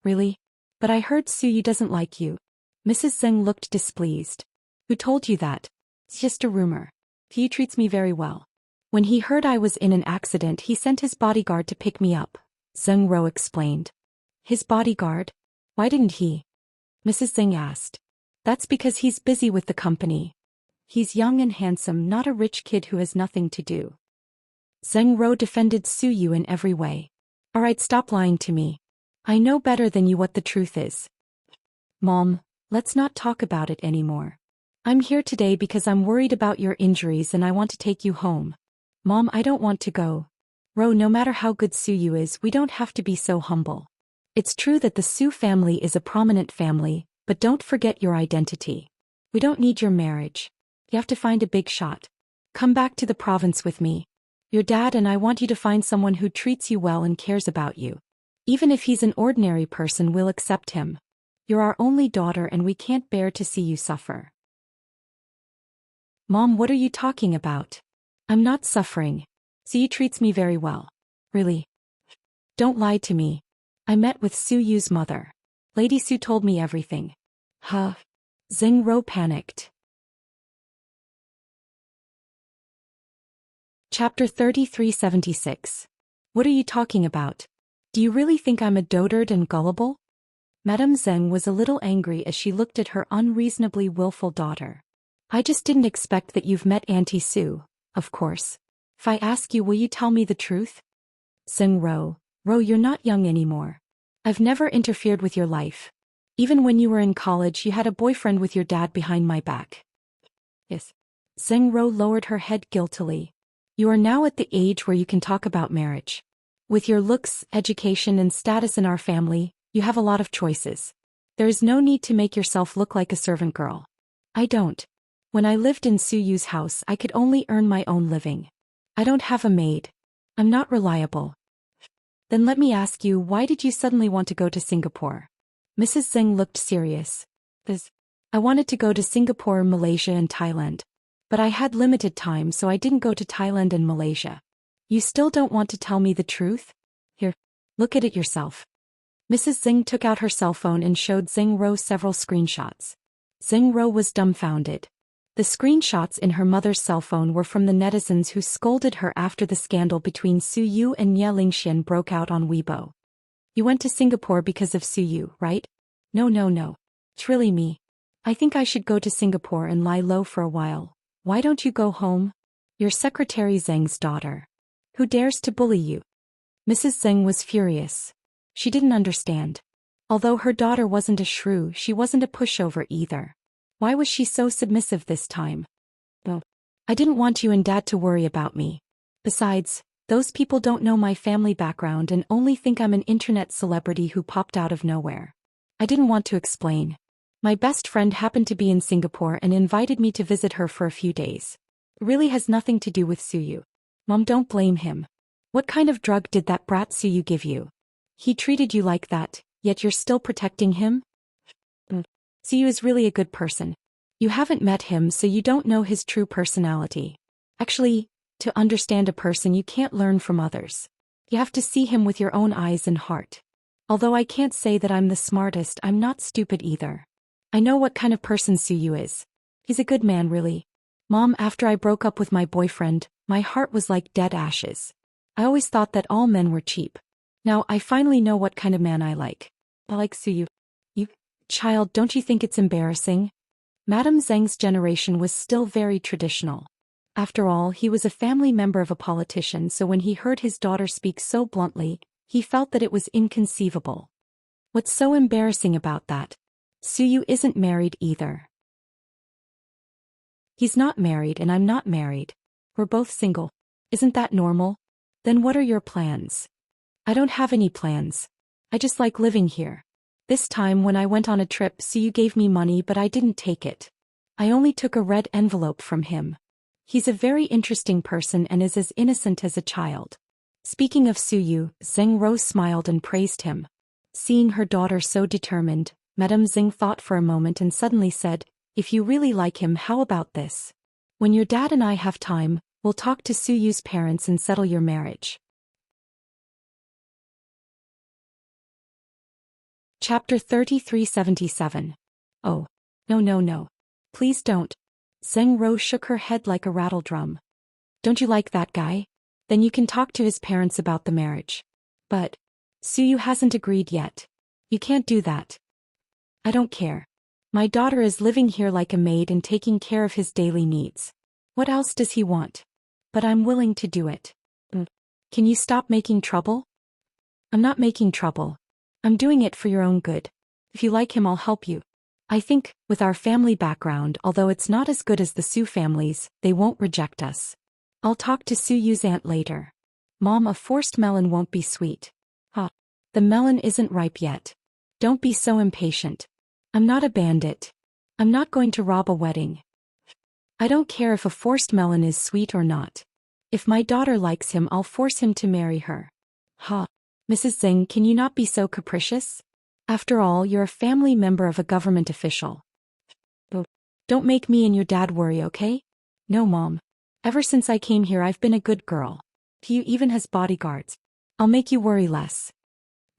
"Really? But I heard Suyu doesn't like you." Mrs. Zheng looked displeased. "Who told you that?" "It's just a rumor. He treats me very well. When he heard I was in an accident, he sent his bodyguard to pick me up," Zheng Ro explained. "His bodyguard? Why didn't he?" Mrs. Zheng asked. "That's because he's busy with the company. He's young and handsome, not a rich kid who has nothing to do." Zheng Ro defended Suyu in every way. "Alright, stop lying to me. I know better than you what the truth is." "Mom, let's not talk about it anymore. I'm here today because I'm worried about your injuries and I want to take you home." "Mom, I don't want to go." "Ro, no matter how good Suyu is, we don't have to be so humble. It's true that the Su family is a prominent family, but don't forget your identity. We don't need your marriage. You have to find a big shot. Come back to the province with me. Your dad and I want you to find someone who treats you well and cares about you. Even if he's an ordinary person, we'll accept him. You're our only daughter and we can't bear to see you suffer." "Mom, what are you talking about? I'm not suffering. Suyu treats me very well." "Really? Don't lie to me. I met with Suyu's mother. Lady Su told me everything." "Huh?" Xing Ro panicked. Chapter 3376. What are you talking about? Do you really think I'm a dotard and gullible? Madame Zheng was a little angry as she looked at her unreasonably willful daughter. "I just didn't expect that you've met Auntie Su, of course. If I ask you, will you tell me the truth?" "Xing Ro, you're not young anymore. I've never interfered with your life. Even when you were in college, you had a boyfriend with your dad behind my back." "Yes." Xing Ro lowered her head guiltily. "You are now at the age where you can talk about marriage. With your looks, education, and status in our family, you have a lot of choices. There is no need to make yourself look like a servant girl." "I don't. When I lived in Suyu's house, I could only earn my own living. I don't have a maid. I'm not reliable." "Then let me ask you, why did you suddenly want to go to Singapore?" Mrs. Zheng looked serious. "I wanted to go to Singapore, Malaysia, and Thailand. But I had limited time, so I didn't go to Thailand and Malaysia." "You still don't want to tell me the truth? Here, look at it yourself." Mrs. Zing took out her cell phone and showed Zing Ro several screenshots. Zing Ro was dumbfounded. The screenshots in her mother's cell phone were from the netizens who scolded her after the scandal between Su Yu and Nye Lingxian broke out on Weibo. You went to Singapore because of Su Yu, right? No. It's really me. I think I should go to Singapore and lie low for a while. Why don't you go home? Your secretary Zeng's daughter. Who dares to bully you? Mrs. Zeng was furious. She didn't understand. Although her daughter wasn't a shrew, she wasn't a pushover either. Why was she so submissive this time? Well, I didn't want you and Dad to worry about me. Besides, those people don't know my family background and only think I'm an internet celebrity who popped out of nowhere. I didn't want to explain. My best friend happened to be in Singapore and invited me to visit her for a few days. It really has nothing to do with Suyu. Mom, don't blame him. What kind of drug did that brat Suyu give you? He treated you like that, yet you're still protecting him? Suyu is really a good person. You haven't met him, so you don't know his true personality. Actually, to understand a person you can't learn from others. You have to see him with your own eyes and heart. Although I can't say that I'm the smartest, I'm not stupid either. I know what kind of person Suyu is. He's a good man, really. Mom, after I broke up with my boyfriend, my heart was like dead ashes. I always thought that all men were cheap. Now I finally know what kind of man I like. I like Suyu. You, child, don't you think it's embarrassing? Madame Zeng's generation was still very traditional. After all, he was a family member of a politician, so when he heard his daughter speak so bluntly, he felt that it was inconceivable. What's so embarrassing about that? Suyu isn't married either. He's not married and I'm not married. We're both single. Isn't that normal? Then what are your plans? I don't have any plans. I just like living here. This time when I went on a trip, Suyu gave me money, but I didn't take it. I only took a red envelope from him. He's a very interesting person and is as innocent as a child. Speaking of Suyu, Zeng Rose smiled and praised him. Seeing her daughter so determined, Madame Zeng thought for a moment and suddenly said, if you really like him, how about this? When your dad and I have time, we'll talk to Suyu's parents and settle your marriage. Chapter 3377. Oh. No. Please don't. Zeng Rose shook her head like a rattle drum. Don't you like that guy? Then you can talk to his parents about the marriage. But Suyu hasn't agreed yet. You can't do that. I don't care. My daughter is living here like a maid and taking care of his daily needs. What else does he want? But I'm willing to do it. Can you stop making trouble? I'm not making trouble. I'm doing it for your own good. If you like him, I'll help you. I think, with our family background, although it's not as good as the Su families, they won't reject us. I'll talk to Suyu's aunt later. Mom, a forced melon won't be sweet. The melon isn't ripe yet. Don't be so impatient. I'm not a bandit. I'm not going to rob a wedding. I don't care if a forced melon is sweet or not. If my daughter likes him, I'll force him to marry her. Mrs. Zeng, can you not be so capricious? After all, you're a family member of a government official. Don't make me and your dad worry, okay? No, Mom. Ever since I came here, I've been a good girl. He even has bodyguards. I'll make you worry less.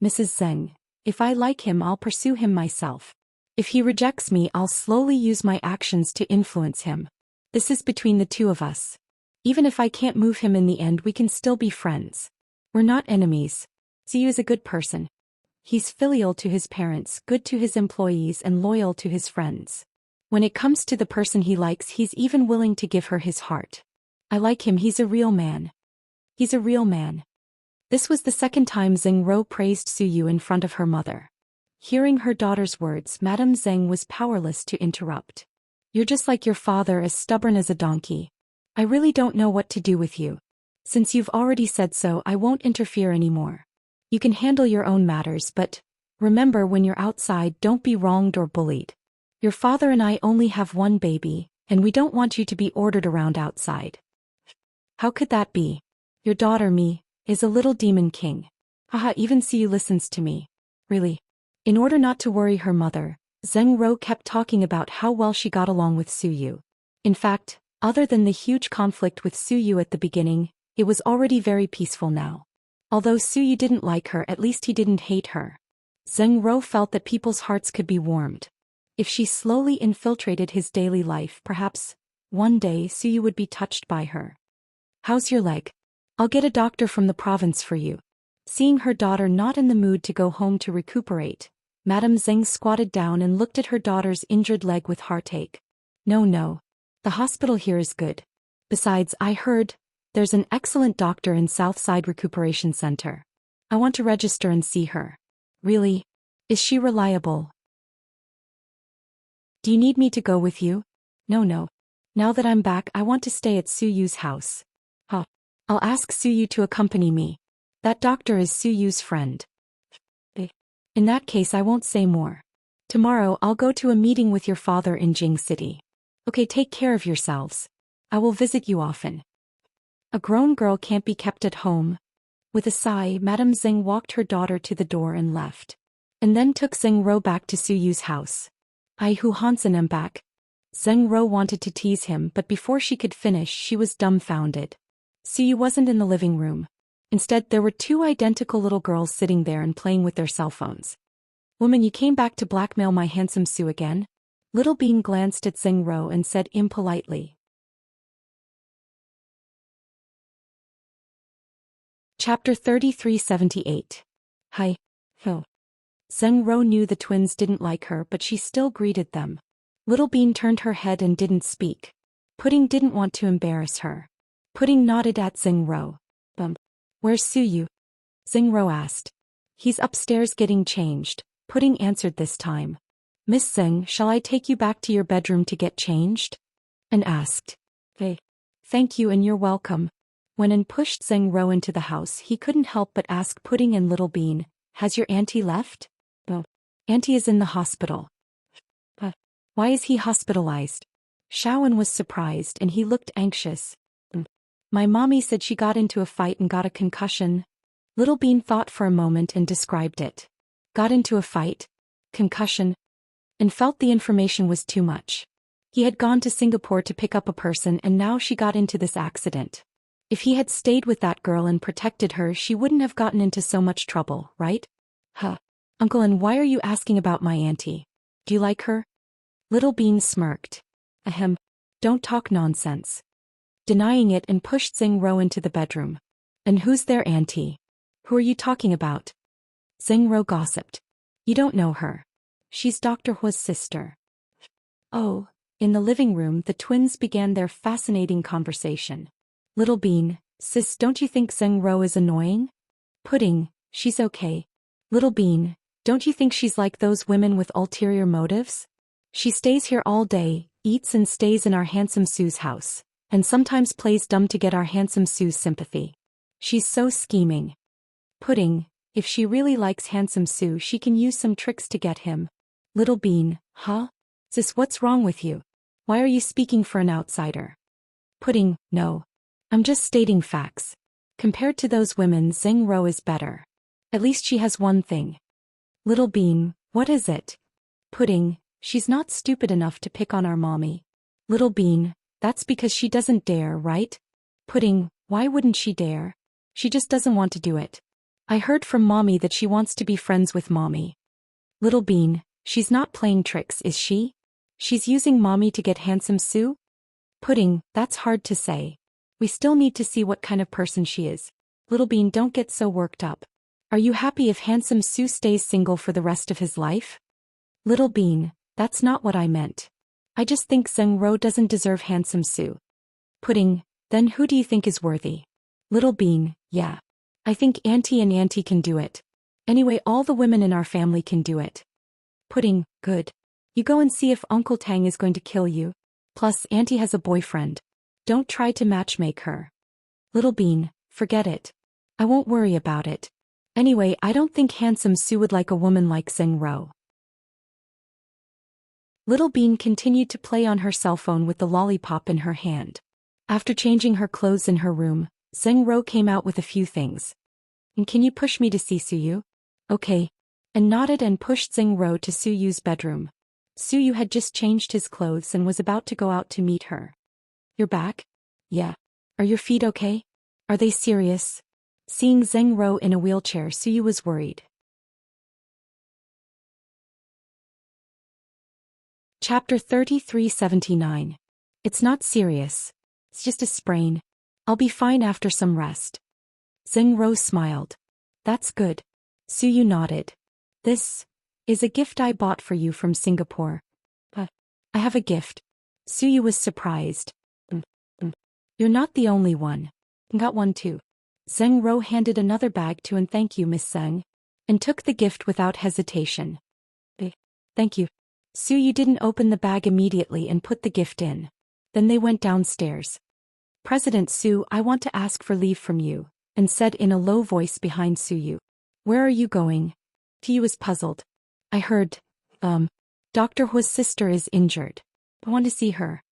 Mrs. Zeng, if I like him, I'll pursue him myself. If he rejects me, I'll slowly use my actions to influence him. This is between the two of us. Even if I can't move him in the end, we can still be friends. We're not enemies. Suyu is a good person. He's filial to his parents, good to his employees, and loyal to his friends. When it comes to the person he likes, he's even willing to give her his heart. I like him, he's a real man. He's a real man. This was the second time Zeng Ro praised Suyu in front of her mother. Hearing her daughter's words, Madame Zeng was powerless to interrupt. You're just like your father, as stubborn as a donkey. I really don't know what to do with you. Since you've already said so, I won't interfere anymore. You can handle your own matters, but remember, when you're outside, don't be wronged or bullied. Your father and I only have one baby, and we don't want you to be ordered around outside. How could that be? Your daughter, me, is a little demon king. Even Suyu listens to me. Really. In order not to worry her mother, Zeng Ro kept talking about how well she got along with Suyu. In fact, other than the huge conflict with Suyu at the beginning, it was already very peaceful now. Although Suyu didn't like her, at least he didn't hate her. Zheng Ro felt that people's hearts could be warmed. If she slowly infiltrated his daily life, perhaps one day Suyu would be touched by her. How's your leg? I'll get a doctor from the province for you. Seeing her daughter not in the mood to go home to recuperate, Madame Zheng squatted down and looked at her daughter's injured leg with heartache. No. The hospital here is good. Besides, I heard there's an excellent doctor in Southside Recuperation Center. I want to register and see her. Really? Is she reliable? Do you need me to go with you? No. Now that I'm back, I want to stay at Suyu's house. I'll ask Suyu to accompany me. That doctor is Suyu's friend. In that case, I won't say more. Tomorrow, I'll go to a meeting with your father in Jing City. Okay, take care of yourselves. I will visit you often. A grown girl can't be kept at home. With a sigh, Madame Zheng walked her daughter to the door and left. And then took Zheng Ro back to Suyu's house. I Hu Hansen am back. Zheng Ro wanted to tease him, but before she could finish, she was dumbfounded. Suyu wasn't in the living room. Instead, there were two identical little girls sitting there and playing with their cell phones. Woman, you came back to blackmail my handsome Su again? Little Bean glanced at Zheng Ro and said impolitely. Chapter 3378. Hi. Zheng Ro knew the twins didn't like her, but she still greeted them. Little Bean turned her head and didn't speak. Pudding didn't want to embarrass her. Pudding nodded at Zheng Ro. Where's Suyu? Zheng Ro asked. He's upstairs getting changed, Pudding answered this time. Miss Zheng, shall I take you back to your bedroom to get changed? And asked. Thank you and you're welcome. When An pushed Zheng Ro into the house, he couldn't help but ask Pudding and Little Bean, has your auntie left? Auntie is in the hospital. Why is he hospitalized? Shaoan was surprised and he looked anxious. My mommy said she got into a fight and got a concussion. Little Bean thought for a moment and described it. Got into a fight? Concussion? And felt the information was too much. He had gone to Singapore to pick up a person and now she got into this accident. If he had stayed with that girl and protected her, she wouldn't have gotten into so much trouble, right? Uncle, and why are you asking about my auntie? Do you like her? Little Bean smirked. Ahem. Don't talk nonsense. Denying it and pushed Zheng Ro into the bedroom. And who's their auntie? Who are you talking about? Zheng Ro gossiped. You don't know her. She's Dr. Hua's sister. Oh. In the living room, the twins began their fascinating conversation. Little Bean, sis, don't you think Zheng Ro is annoying? Pudding, she's okay. Little Bean, don't you think she's like those women with ulterior motives? She stays here all day, eats and stays in our handsome Sue's house, and sometimes plays dumb to get our handsome Sue's sympathy. She's so scheming. Pudding, if she really likes handsome Sue, she can use some tricks to get him. Little Bean, Sis, what's wrong with you? Why are you speaking for an outsider? Pudding, no. I'm just stating facts. Compared to those women, Zheng Ro is better. At least she has one thing. Little Bean, what is it? Pudding, she's not stupid enough to pick on our mommy. Little Bean, that's because she doesn't dare, right? Pudding, why wouldn't she dare? She just doesn't want to do it. I heard from mommy that she wants to be friends with mommy. Little Bean, she's not playing tricks, is she? She's using mommy to get handsome Sue? Pudding, that's hard to say. We still need to see what kind of person she is. Little Bean, don't get so worked up. Are you happy if handsome Sue stays single for the rest of his life? Little Bean, that's not what I meant. I just think Zheng Ro doesn't deserve handsome Sue. Pudding, then who do you think is worthy? Little Bean, yeah. I think Auntie and Auntie can do it. Anyway, all the women in our family can do it. Pudding, good. You go and see if Uncle Tang is going to kill you. Plus, Auntie has a boyfriend. Don't try to matchmake her. Little Bean, forget it. I won't worry about it. Anyway, I don't think handsome Sue would like a woman like Zheng Ro. Little Bean continued to play on her cell phone with the lollipop in her hand. After changing her clothes in her room, Zheng Ro came out with a few things. And can you push me to see Suyu? Okay. And nodded and pushed Zheng Ro to Suyu's bedroom. Suyu had just changed his clothes and was about to go out to meet her. You're back? Yeah. Are your feet okay? Are they serious? Seeing Zheng Ro in a wheelchair, Suyu was worried. Chapter 3379. It's not serious. It's just a sprain. I'll be fine after some rest. Zeng Rou smiled. That's good. Su Yu nodded. This is a gift I bought for you from Singapore. I have a gift. Su Yu was surprised. You're not the only one. Got one too. Zeng Rou handed another bag to and thank you, Miss Zeng, and took the gift without hesitation. Thank you. Su Yu didn't open the bag immediately and put the gift in. Then they went downstairs. President Su, I want to ask for leave from you, and said in a low voice behind Su Yu. Where are you going? Su Yu was puzzled. I heard, Dr. Hua's sister is injured. I want to see her.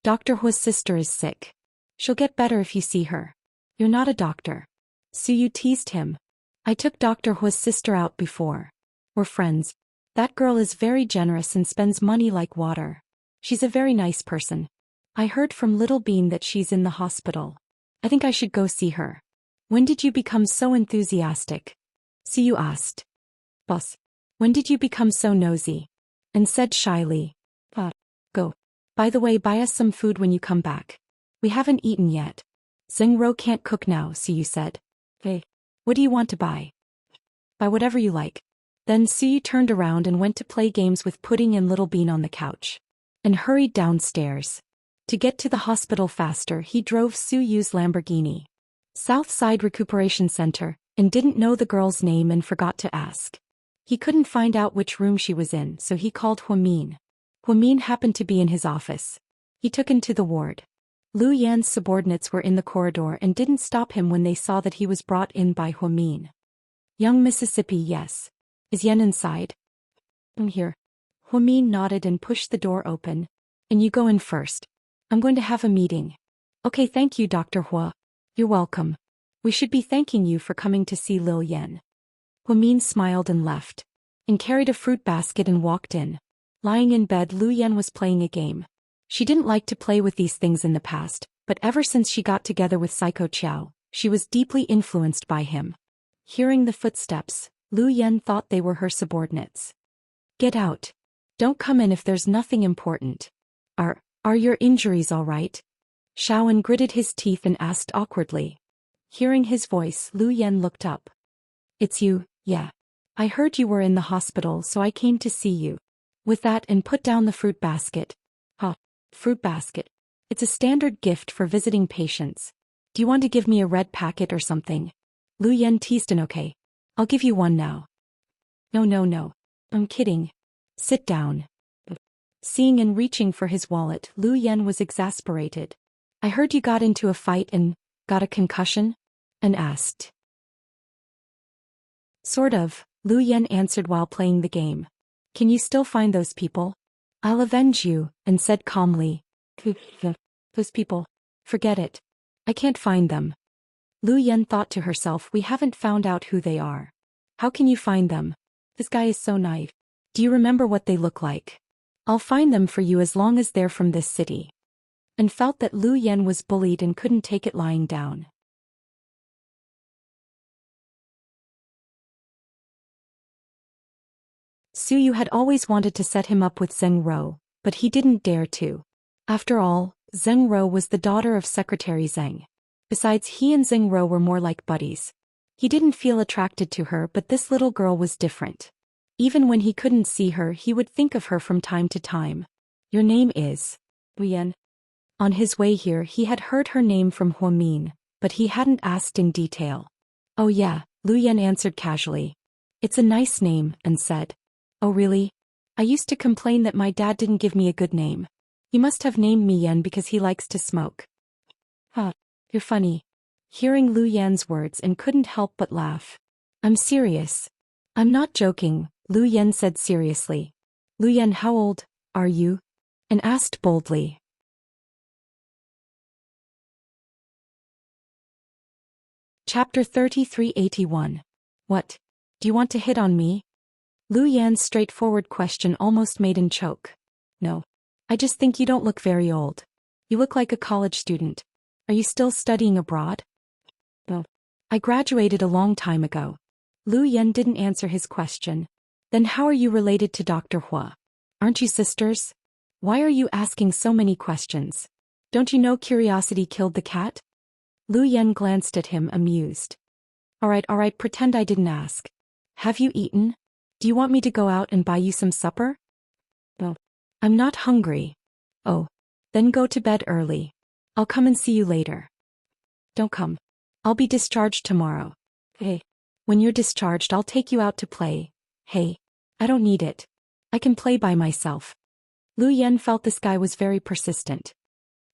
Dr. Hua's sister is sick. She'll get better if you see her. You're not a doctor. Su Yu teased him. I took Dr. Hua's sister out before. We're friends. That girl is very generous and spends money like water. She's a very nice person. I heard from Little Bean that she's in the hospital. I think I should go see her. When did you become so enthusiastic? Su Yu asked. Boss, when did you become so nosy? And said shyly. Go. By the way, buy us some food when you come back. We haven't eaten yet. Zeng Rou can't cook now, Su Yu said. Hey, what do you want to buy? Buy whatever you like. Then Su Yu turned around and went to play games with Pudding and Little Bean on the couch. And hurried downstairs. To get to the hospital faster, he drove Su Yu's Lamborghini. Southside Recuperation Center, and didn't know the girl's name and forgot to ask. He couldn't find out which room she was in, so he called Huamin. Huamin happened to be in his office. He took him to the ward. Lu Yan's subordinates were in the corridor and didn't stop him when they saw that he was brought in by Huamin. Young Mississippi, yes. Is Yan inside? I'm here. Huamin nodded and pushed the door open. And you go in first. I'm going to have a meeting. Okay, thank you, Dr. Hua. You're welcome. We should be thanking you for coming to see Lil Yan. Huamin smiled and left. And carried a fruit basket and walked in. Lying in bed, Lu Yan was playing a game. She didn't like to play with these things in the past, but ever since she got together with Psycho Qiao, she was deeply influenced by him. Hearing the footsteps, Lu Yan thought they were her subordinates. Get out. Don't come in if there's nothing important. Are your injuries all right? Shaoan gritted his teeth and asked awkwardly. Hearing his voice, Lu Yan looked up. It's you, yeah. I heard you were in the hospital, so I came to see you. With that and put down the fruit basket. Fruit basket. It's a standard gift for visiting patients. Do you want to give me a red packet or something? Lu Yan teased an okay. I'll give you one now. No. I'm kidding. Sit down. Seeing and reaching for his wallet, Lu Yan was exasperated. I heard you got into a fight and got a concussion? And asked. Sort of, Lu Yan answered while playing the game. Can you still find those people? I'll avenge you, and said calmly. Those people. Forget it. I can't find them. Lu Yan thought to herself, we haven't found out who they are. How can you find them? This guy is so naive. Do you remember what they look like? I'll find them for you as long as they're from this city. And felt that Lu Yan was bullied and couldn't take it lying down. Su Yu had always wanted to set him up with Zeng Rou, but he didn't dare to. After all, Zeng Rou was the daughter of Secretary Zeng. Besides, he and Zeng Rou were more like buddies. He didn't feel attracted to her, but this little girl was different. Even when he couldn't see her, he would think of her from time to time. Your name is Lu Yan. On his way here, he had heard her name from Huamin, but he hadn't asked in detail. Oh yeah, Lu Yan answered casually. It's a nice name, and said. Oh really? I used to complain that my dad didn't give me a good name. He must have named me Yan because he likes to smoke. You're funny. Hearing Lu Yan's words and couldn't help but laugh. I'm serious. I'm not joking, Lu Yan said seriously. Lu Yan, how old are you? And asked boldly. Chapter 3381. What? Do you want to hit on me? Lu Yan's straightforward question almost made him choke. No. I just think you don't look very old. You look like a college student. Are you still studying abroad? No. I graduated a long time ago. Lu Yan didn't answer his question. Then how are you related to Dr. Hua? Aren't you sisters? Why are you asking so many questions? Don't you know curiosity killed the cat? Lu Yen glanced at him, amused. All right, pretend I didn't ask. Have you eaten? Do you want me to go out and buy you some supper? No. I'm not hungry. Oh. Then go to bed early. I'll come and see you later. Don't come. I'll be discharged tomorrow. Hey. When you're discharged, I'll take you out to play. Hey. I don't need it. I can play by myself. Lu Yen felt this guy was very persistent.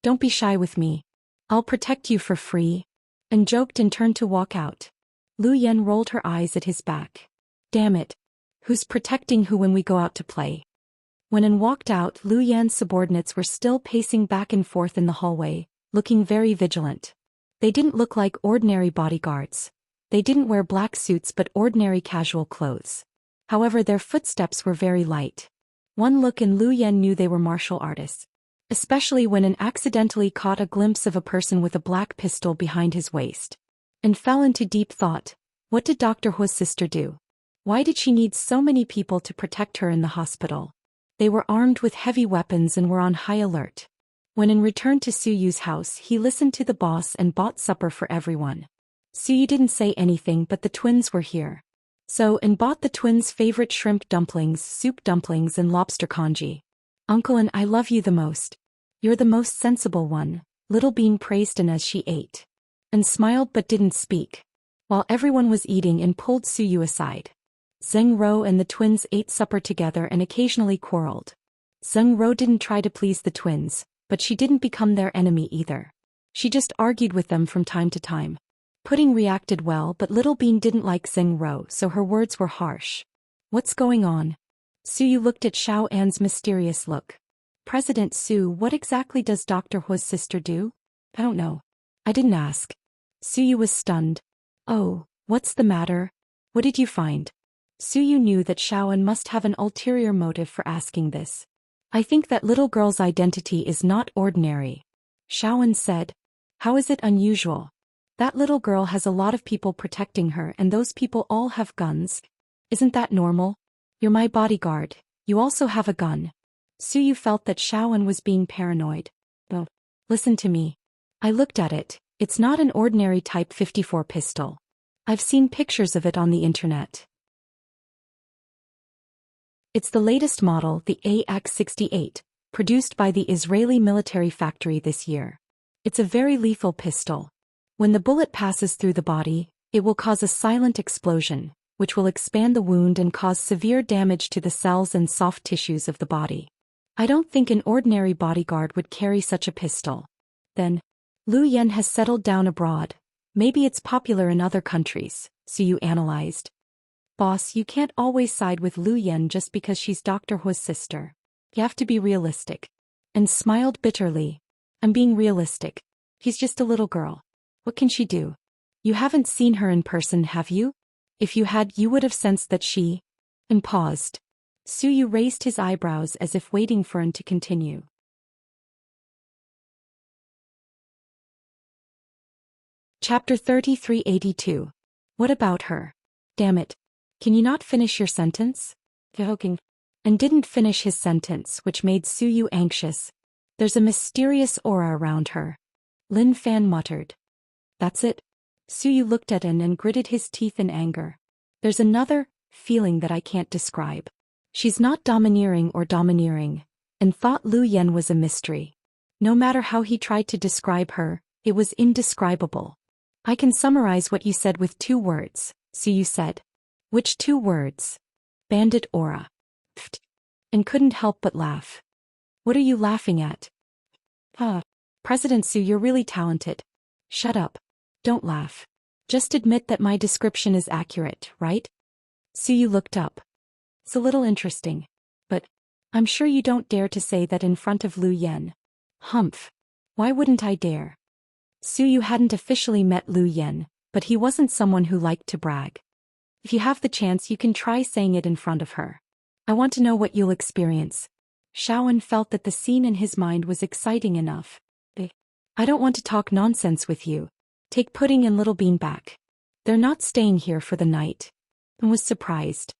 Don't be shy with me. I'll protect you for free. And joked and turned to walk out. Lu Yen rolled her eyes at his back. Damn it. Who's protecting who when we go out to play? When An walked out, Lu Yan's subordinates were still pacing back and forth in the hallway, looking very vigilant. They didn't look like ordinary bodyguards. They didn't wear black suits but ordinary casual clothes. However, their footsteps were very light. One look and Lu Yen knew they were martial artists. Especially when An accidentally caught a glimpse of a person with a black pistol behind his waist. And fell into deep thought. What did Dr. Hu's sister do? Why did she need so many people to protect her in the hospital? They were armed with heavy weapons and were on high alert. When An returned to Suyu's house, he listened to the boss and bought supper for everyone. Suyu didn't say anything, but the twins were here. So An bought the twins' favorite shrimp dumplings, soup dumplings and lobster congee. Uncle An, I love you the most. You're the most sensible one, Little Bean praised An as she ate. An smiled but didn't speak. While everyone was eating, An pulled Suyu aside. Zheng Ro and the twins ate supper together and occasionally quarreled. Zheng Ro didn't try to please the twins, but she didn't become their enemy either. She just argued with them from time to time. Pudding reacted well, but Little Bean didn't like Zheng Ro, so her words were harsh. What's going on? Suyu looked at Xiao An's mysterious look. President Su, what exactly does Dr. Hu's sister do? I don't know. I didn't ask. Suyu was stunned. Oh, what's the matter? What did you find? Suyu knew that Xiao An must have an ulterior motive for asking this. I think that little girl's identity is not ordinary. Xiao An said. How is it unusual? That little girl has a lot of people protecting her and those people all have guns. Isn't that normal? You're my bodyguard. You also have a gun. Suyu felt that Xiao An was being paranoid. Oh, listen to me. I looked at it. It's not an ordinary Type 54 pistol. I've seen pictures of it on the internet. It's the latest model, the AX-68, produced by the Israeli military factory this year. It's a very lethal pistol. When the bullet passes through the body, it will cause a silent explosion, which will expand the wound and cause severe damage to the cells and soft tissues of the body. I don't think an ordinary bodyguard would carry such a pistol. Then, Lu Yen has settled down abroad. Maybe it's popular in other countries, Suyu analyzed. Boss, you can't always side with Lu Yen just because she's Dr. Hu's sister. You have to be realistic. And smiled bitterly. I'm being realistic. He's just a little girl. What can she do? You haven't seen her in person, have you? If you had, you would have sensed that she... And paused. Suyu raised his eyebrows as if waiting for An to continue. Chapter 3382. What about her? Damn it. Can you not finish your sentence? Joking. And didn't finish his sentence, which made Suyu anxious. There's a mysterious aura around her. Lin Fan muttered. That's it? Suyu looked at An and gritted his teeth in anger. There's another feeling that I can't describe. She's not domineering, and thought Lu Yen was a mystery. No matter how he tried to describe her, it was indescribable. I can summarize what you said with 2 words, Suyu said. Which 2 words? Bandit aura. Pfft. And couldn't help but laugh. What are you laughing at? President Su, you're really talented. Shut up. Don't laugh. Just admit that my description is accurate, right? Suyu looked up. It's a little interesting. But I'm sure you don't dare to say that in front of Lu Yen. Humph. Why wouldn't I dare? Suyu hadn't officially met Lu Yen, but he wasn't someone who liked to brag. If you have the chance, you can try saying it in front of her. I want to know what you'll experience. Xiao An felt that the scene in his mind was exciting enough. I don't want to talk nonsense with you. Take Pudding and Little Bean back. They're not staying here for the night. And was surprised.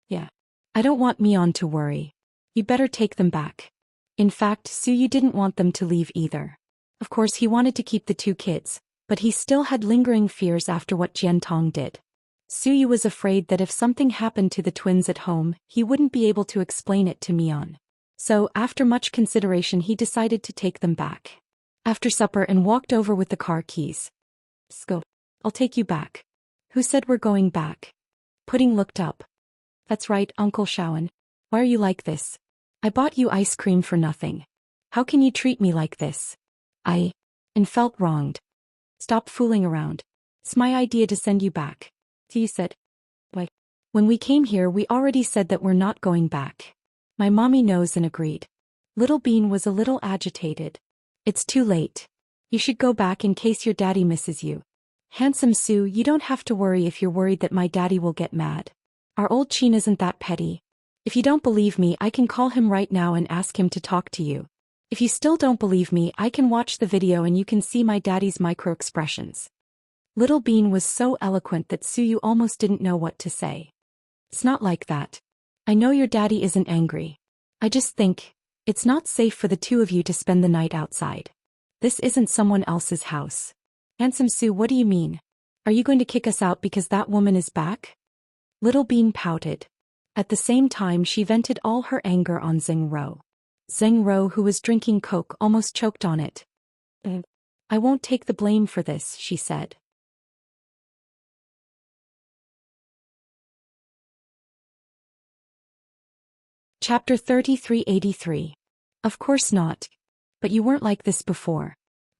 Yeah. I don't want Mion to worry. You'd better take them back. In fact, Suyu didn't want them to leave either. Of course he wanted to keep the two kids, but he still had lingering fears after what Jiantong did. Suyu was afraid that if something happened to the twins at home, he wouldn't be able to explain it to Mion. So, after much consideration he decided to take them back. After supper and walked over with the car keys. Go. I'll take you back. Who said we're going back? Pudding looked up. That's right, Uncle Shaoan. Why are you like this? I bought you ice cream for nothing. How can you treat me like this? And felt wronged. Stop fooling around. It's my idea to send you back. He said. Why? When we came here we already said that we're not going back. My mommy knows and agreed. Little Bean was a little agitated. It's too late. You should go back in case your daddy misses you. Handsome Sue, you don't have to worry if you're worried that my daddy will get mad. Our old Chin isn't that petty. If you don't believe me, I can call him right now and ask him to talk to you. If you still don't believe me, I can watch the video and you can see my daddy's micro-expressions. Little Bean was so eloquent that Suyu almost didn't know what to say. It's not like that. I know your daddy isn't angry. I just think it's not safe for the two of you to spend the night outside. This isn't someone else's house. Handsome Sue, what do you mean? Are you going to kick us out because that woman is back? Little Bean pouted. At the same time she vented all her anger on Zheng Ro. Zheng Ro, who was drinking Coke, almost choked on it. I won't take the blame for this, she said. Chapter 3383. Of course not. But you weren't like this before.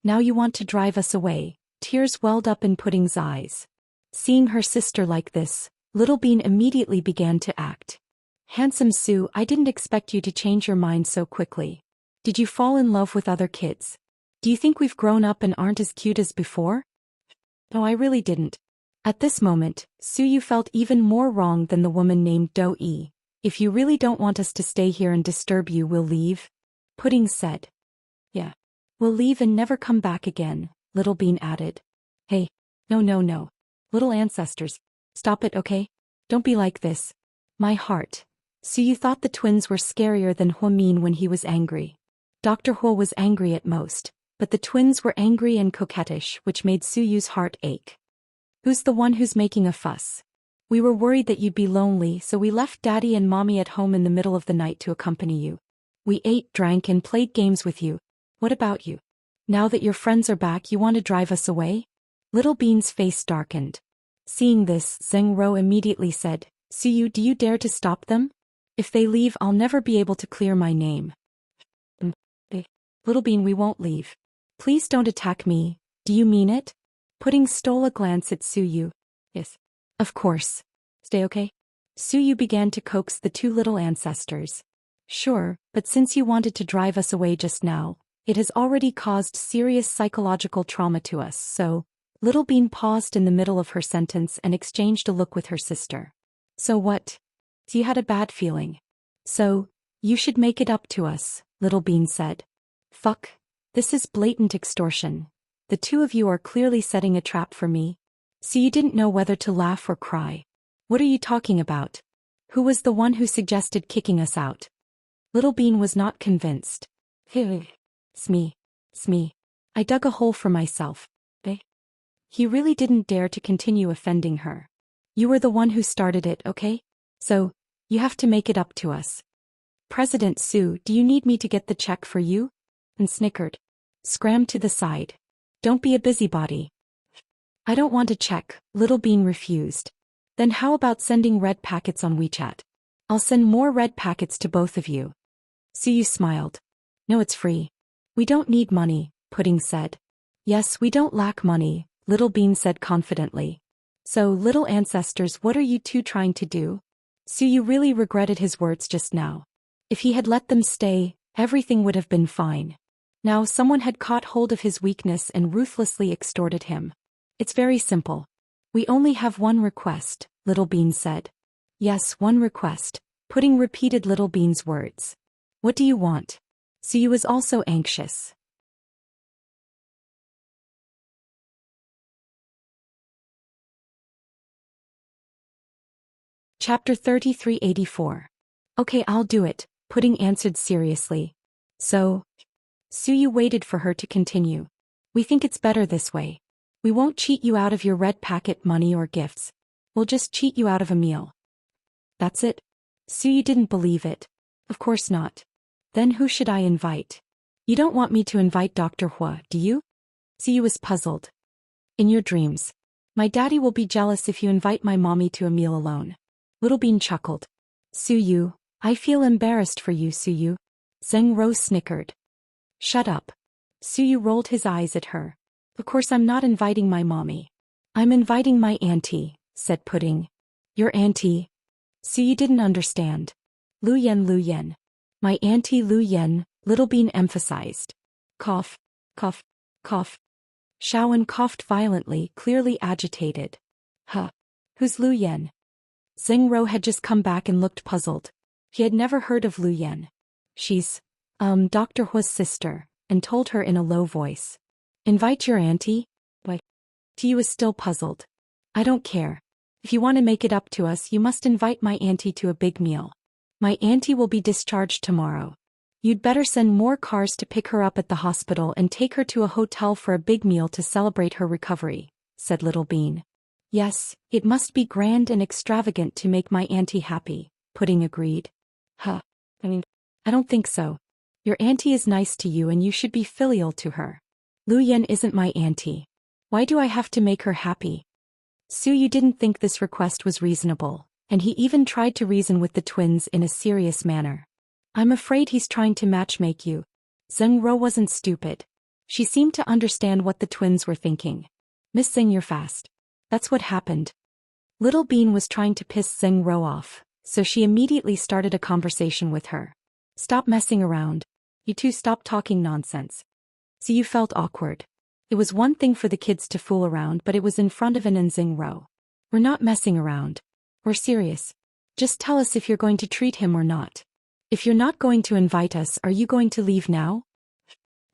Now you want to drive us away. Tears welled up in Pudding's eyes. Seeing her sister like this, Little Bean immediately began to act. Handsome Sue, I didn't expect you to change your mind so quickly. Did you fall in love with other kids? Do you think we've grown up and aren't as cute as before? No, I really didn't. At this moment, Suyu felt even more wrong than the woman named Do-e. If you really don't want us to stay here and disturb you, we'll leave. Pudding said. Yeah. We'll leave and never come back again, Little Bean added. Hey. No. Little ancestors. Stop it, okay? Don't be like this. My heart. Suyu thought the twins were scarier than Huamin when he was angry. Dr. Huo was angry at most, but the twins were angry and coquettish, which made Suyu's heart ache. Who's the one who's making a fuss? We were worried that you'd be lonely, so we left Daddy and Mommy at home in the middle of the night to accompany you. We ate, drank, and played games with you. What about you? Now that your friends are back, you want to drive us away? Little Bean's face darkened. Seeing this, Zheng Ro immediately said, Suyu, do you dare to stop them? If they leave, I'll never be able to clear my name. Little Bean, we won't leave. Please don't attack me. Do you mean it? Pudding stole a glance at Suyu. Yes. Of course. Stay okay? Suyu began to coax the two little ancestors. Sure, but since you wanted to drive us away just now, it has already caused serious psychological trauma to us, so... Little Bean paused in the middle of her sentence and exchanged a look with her sister. So what? You had a bad feeling. So, you should make it up to us, Little Bean said. Fuck. This is blatant extortion. The two of you are clearly setting a trap for me. So you didn't know whether to laugh or cry. What are you talking about? Who was the one who suggested kicking us out? Little Bean was not convinced. It's me. I dug a hole for myself. He really didn't dare to continue offending her. You were the one who started it, okay? So, you have to make it up to us. President Sue, do you need me to get the check for you? And snickered. Scram to the side. Don't be a busybody. I don't want a check, Little Bean refused. Then how about sending red packets on WeChat? I'll send more red packets to both of you. Suyu smiled. No, it's free. We don't need money, Pudding said. Yes, we don't lack money, Little Bean said confidently. So, little ancestors, what are you two trying to do? Suyu really regretted his words just now. If he had let them stay, everything would have been fine. Now someone had caught hold of his weakness and ruthlessly extorted him. It's very simple. We only have one request, Little Bean said. Yes, one request, Pudding repeated Little Bean's words. What do you want? Suyu was also anxious. Chapter 3384. Okay, I'll do it, Pudding answered seriously. So, Suyu waited for her to continue. We think it's better this way. We won't cheat you out of your red packet money or gifts. We'll just cheat you out of a meal. That's it? Suyu didn't believe it. Of course not. Then who should I invite? You don't want me to invite Dr. Hua, do you? Suyu was puzzled. In your dreams. My daddy will be jealous if you invite my mommy to a meal alone. Little Bean chuckled. Suyu, I feel embarrassed for you, Suyu. Zheng Rou snickered. Shut up. Suyu rolled his eyes at her. Of course I'm not inviting my mommy. I'm inviting my auntie, said Pudding. Your auntie? Suyu didn't understand. Lu Yen. My auntie Lu Yen, Little Bean emphasized. Cough, cough, cough. Shaowen coughed violently, clearly agitated. Huh. Who's Lu Yen? Zheng Rou had just come back and looked puzzled. He had never heard of Lu Yen. She's, Dr. Hua's sister, and told her in a low voice. Invite your auntie? What? Tiu was still puzzled. I don't care. If you want to make it up to us, you must invite my auntie to a big meal. My auntie will be discharged tomorrow. You'd better send more cars to pick her up at the hospital and take her to a hotel for a big meal to celebrate her recovery, said Little Bean. Yes, it must be grand and extravagant to make my auntie happy, Pudding agreed. I don't think so. Your auntie is nice to you and you should be filial to her. Lu Yen isn't my auntie. Why do I have to make her happy? Suyu didn't think this request was reasonable, and he even tried to reason with the twins in a serious manner. I'm afraid he's trying to matchmake you. Zheng Rou wasn't stupid. She seemed to understand what the twins were thinking. Miss Zheng, you're fast. That's what happened. Little Bean was trying to piss Zheng Rou off, so she immediately started a conversation with her. Stop messing around. You two stop talking nonsense. So you felt awkward. It was one thing for the kids to fool around, but it was in front of An and Zheng Rou. We're not messing around. We're serious. Just tell us if you're going to treat him or not. If you're not going to invite us, are you going to leave now?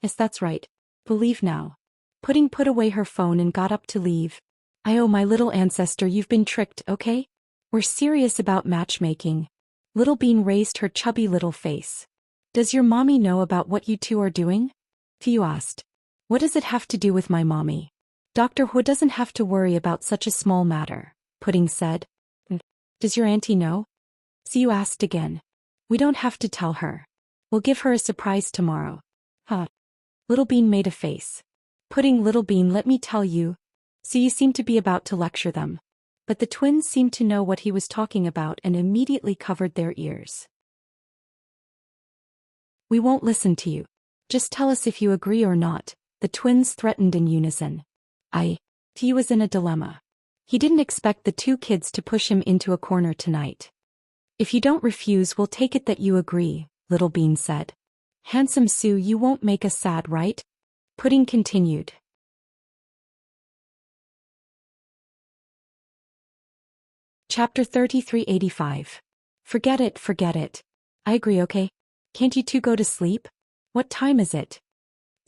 Yes, that's right. We'll leave now. Pudding put away her phone and got up to leave. Oh, my little ancestor, you've been tricked, okay? We're serious about matchmaking. Little Bean raised her chubby little face. Does your mommy know about what you two are doing? Tiu asked. What does it have to do with my mommy? Dr. Hua doesn't have to worry about such a small matter, Pudding said. Does your auntie know? Tiu asked again. We don't have to tell her. We'll give her a surprise tomorrow. Little Bean made a face. Pudding, Little Bean, let me tell you. Tiu seemed to be about to lecture them. But the twins seemed to know what he was talking about and immediately covered their ears. We won't listen to you. Just tell us if you agree or not, the twins threatened in unison. Tiu was in a dilemma. He didn't expect the two kids to push him into a corner tonight. If you don't refuse, we'll take it that you agree, Little Bean said. Handsome Sue, you won't make us sad, right? Pudding continued. Chapter 3385. Forget it. I agree, okay? Can't you two go to sleep? What time is it?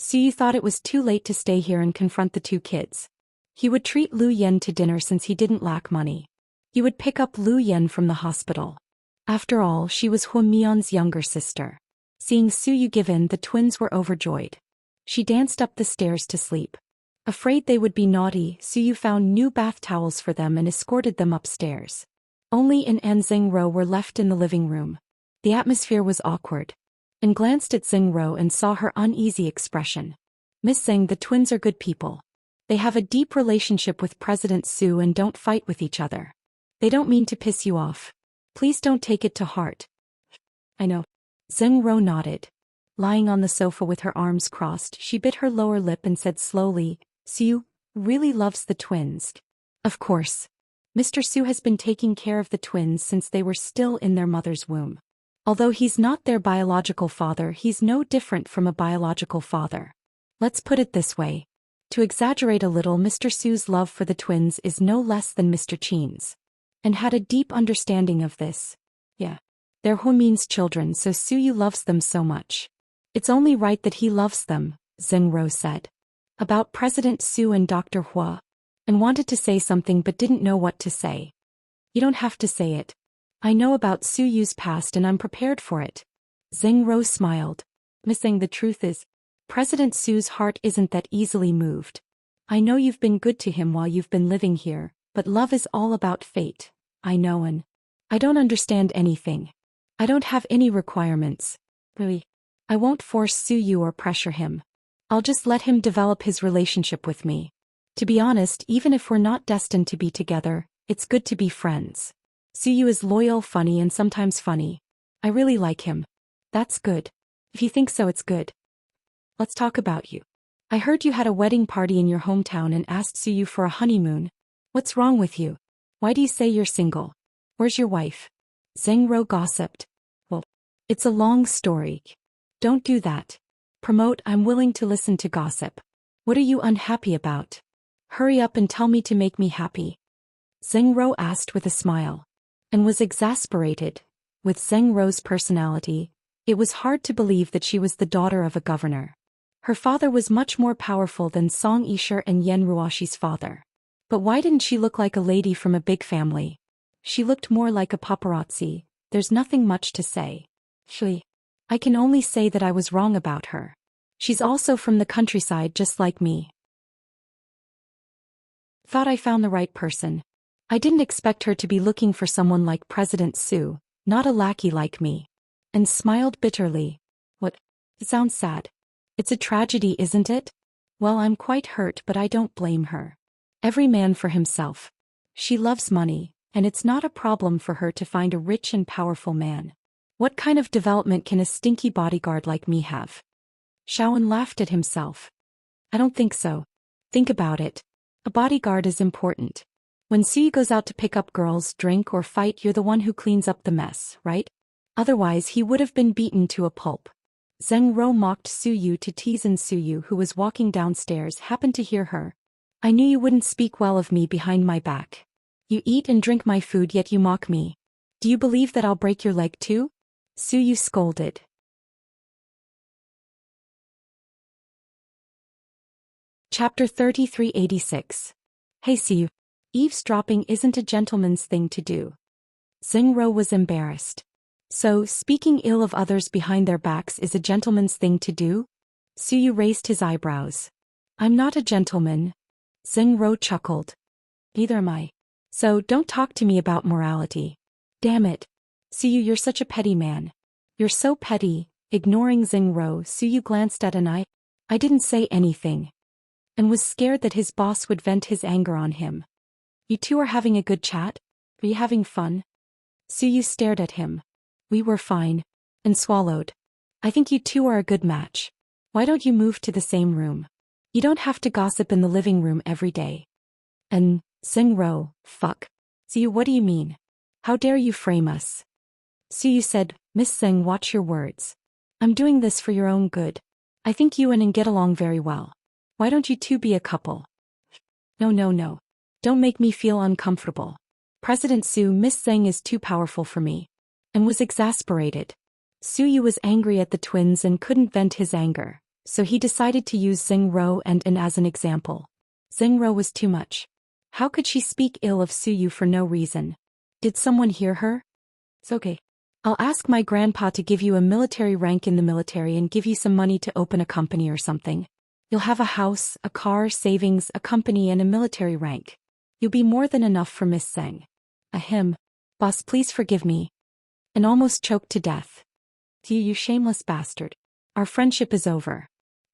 Suyu thought it was too late to stay here and confront the two kids. He would treat Lu Yen to dinner since he didn't lack money. He would pick up Lu Yen from the hospital. After all, she was Hua Mion's younger sister. Seeing Suyu give in, the twins were overjoyed. She danced up the stairs to sleep. Afraid they would be naughty, Suyu found new bath towels for them and escorted them upstairs. Only An and Zheng Rou were left in the living room. The atmosphere was awkward. An glanced at Zheng Rou and saw her uneasy expression. Miss Zheng, the twins are good people. They have a deep relationship with President Su and don't fight with each other. They don't mean to piss you off. Please don't take it to heart. I know. Zheng Rou nodded. Lying on the sofa with her arms crossed, she bit her lower lip and said slowly, Su really loves the twins. Of course. Mr. Su has been taking care of the twins since they were still in their mother's womb. Although he's not their biological father, he's no different from a biological father. Let's put it this way. To exaggerate a little, Mr. Su's love for the twins is no less than Mr. Chen's. And had a deep understanding of this. Yeah. They're Huimin's children, so Suyu loves them so much. It's only right that he loves them, Zheng Rou said. About President Su and Dr. Hua. And wanted to say something but didn't know what to say. You don't have to say it. I know about Suyu's past and I'm prepared for it. Xingro smiled. Missing the truth is, President Su's heart isn't that easily moved. I know you've been good to him while you've been living here, but love is all about fate. I know, and I don't understand anything. I don't have any requirements. Really. I won't force Suyu or pressure him. I'll just let him develop his relationship with me. To be honest, even if we're not destined to be together, it's good to be friends. Suyu is loyal, funny, and sometimes funny. I really like him. That's good. If you think so, it's good. Let's talk about you. I heard you had a wedding party in your hometown and asked Suyu for a honeymoon. What's wrong with you? Why do you say you're single? Where's your wife? Xingro gossiped. Well, it's a long story. Don't do that. Promote, I'm willing to listen to gossip. What are you unhappy about? Hurry up and tell me to make me happy. Xingro asked with a smile. And was exasperated. With Xingro's personality, it was hard to believe that she was the daughter of a governor. Her father was much more powerful than Song Yisher and Yen Ruoshi's father. But why didn't she look like a lady from a big family? She looked more like a paparazzi. There's nothing much to say. I can only say that I was wrong about her. She's also from the countryside just like me. Thought I found the right person. I didn't expect her to be looking for someone like President Su, not a lackey like me. And smiled bitterly. What? It sounds sad. It's a tragedy, isn't it? Well, I'm quite hurt, but I don't blame her. Every man for himself. She loves money, and it's not a problem for her to find a rich and powerful man. What kind of development can a stinky bodyguard like me have? Shaoan laughed at himself. I don't think so. Think about it. A bodyguard is important. When Suyu goes out to pick up girls, drink, or fight, you're the one who cleans up the mess, right? Otherwise he would have been beaten to a pulp. Xingro mocked Suyu to tease, and Suyu, who was walking downstairs, happened to hear her. I knew you wouldn't speak well of me behind my back. You eat and drink my food, yet you mock me. Do you believe that I'll break your leg too? Suyu scolded. Chapter 3386. Hey Suyu. Eavesdropping isn't a gentleman's thing to do. Xingro was embarrassed. So, speaking ill of others behind their backs is a gentleman's thing to do? Suyu raised his eyebrows. I'm not a gentleman. Xingro chuckled. Neither am I. So, don't talk to me about morality. Damn it. Suyu, you're such a petty man. You're so petty. Ignoring Xingro, Suyu glanced at Anai. I didn't say anything. And was scared that his boss would vent his anger on him. You two are having a good chat? Are you having fun? Suyu stared at him. We were fine. And swallowed. I think you two are a good match. Why don't you move to the same room? You don't have to gossip in the living room every day. And, Xingro, fuck. Suyu, what do you mean? How dare you frame us? Suyu said, Miss Xing, watch your words. I'm doing this for your own good. I think you and Ning get along very well. Why don't you two be a couple? No. Don't make me feel uncomfortable. President Su, Miss Xing is too powerful for me. And was exasperated. Suyu was angry at the twins and couldn't vent his anger, so he decided to use Xingro and An as an example. Xingro was too much. How could she speak ill of Suyu for no reason? Did someone hear her? It's okay. I'll ask my grandpa to give you a military rank in the military and give you some money to open a company or something. You'll have a house, a car, savings, a company, and a military rank. You'll be more than enough for Miss Xing. Ahem. Boss, please forgive me. And almost choked to death. You shameless bastard. Our friendship is over.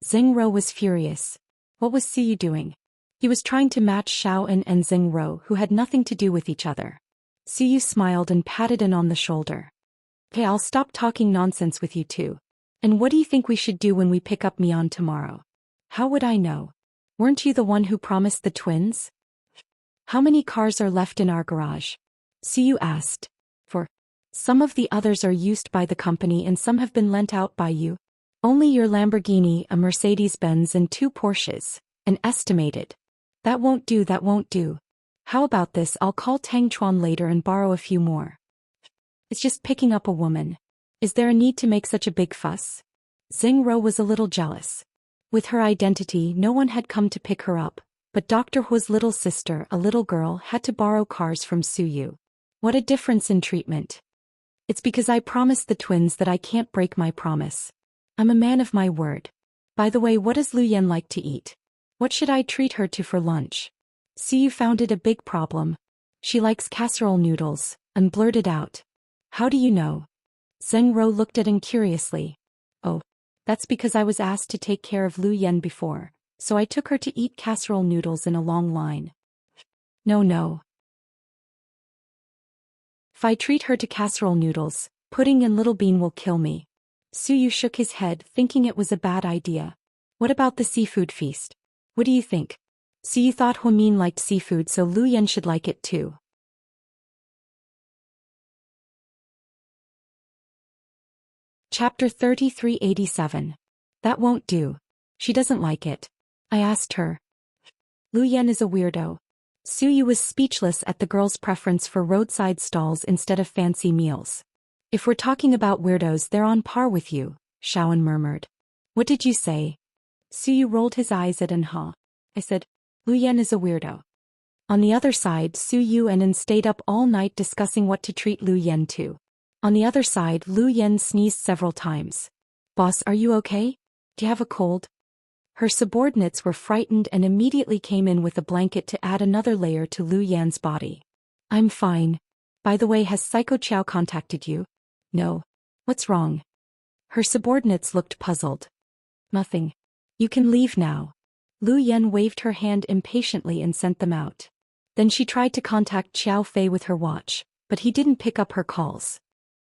Xingro was furious. What was Suyu doing? He was trying to match Shaoan and Xingro, who had nothing to do with each other. Suyu smiled and patted An on the shoulder. Okay, I'll stop talking nonsense with you two. And what do you think we should do when we pick up Mian tomorrow? How would I know? Weren't you the one who promised the twins? How many cars are left in our garage? Suyu asked. Some of the others are used by the company and some have been lent out by you. Only your Lamborghini, a Mercedes-Benz, and 2 Porsches, an estimated. That won't do. How about this? I'll call Tang Chuan later and borrow a few more. It's just picking up a woman. Is there a need to make such a big fuss? Xingro was a little jealous. With her identity, no one had come to pick her up, but Dr. Hua's little sister, a little girl, had to borrow cars from Suyu. What a difference in treatment. It's because I promised the twins that I can't break my promise. I'm a man of my word. By the way, what does Lu Yan like to eat? What should I treat her to for lunch? See, you found it a big problem. She likes casserole noodles, and blurted out. How do you know? Zheng Ro looked at him curiously. Oh, that's because I was asked to take care of Lu Yan before, so I took her to eat casserole noodles in a long line. No. If I treat her to casserole noodles, pudding and little bean will kill me. Su Yu shook his head, thinking it was a bad idea. What about the seafood feast? What do you think? Su Yu thought Huamin liked seafood, so Lu Yan should like it too. Chapter 3387. That won't do. She doesn't like it. I asked her. Lu Yan is a weirdo. Su Yu was speechless at the girl's preference for roadside stalls instead of fancy meals. If we're talking about weirdos, they're on par with you, Shaoan murmured. What did you say? Su Yu rolled his eyes at Anha. I said, Lu Yan is a weirdo. On the other side, Su Yu and An stayed up all night discussing what to treat Lu Yan to. On the other side, Lu Yan sneezed several times. Boss, are you okay? Do you have a cold? Her subordinates were frightened and immediately came in with a blanket to add another layer to Lu Yan's body. I'm fine. By the way, has Psycho Chow contacted you? No. What's wrong? Her subordinates looked puzzled. Nothing. You can leave now. Lu Yan waved her hand impatiently and sent them out. Then she tried to contact Xiao Fei with her watch, but he didn't pick up her calls.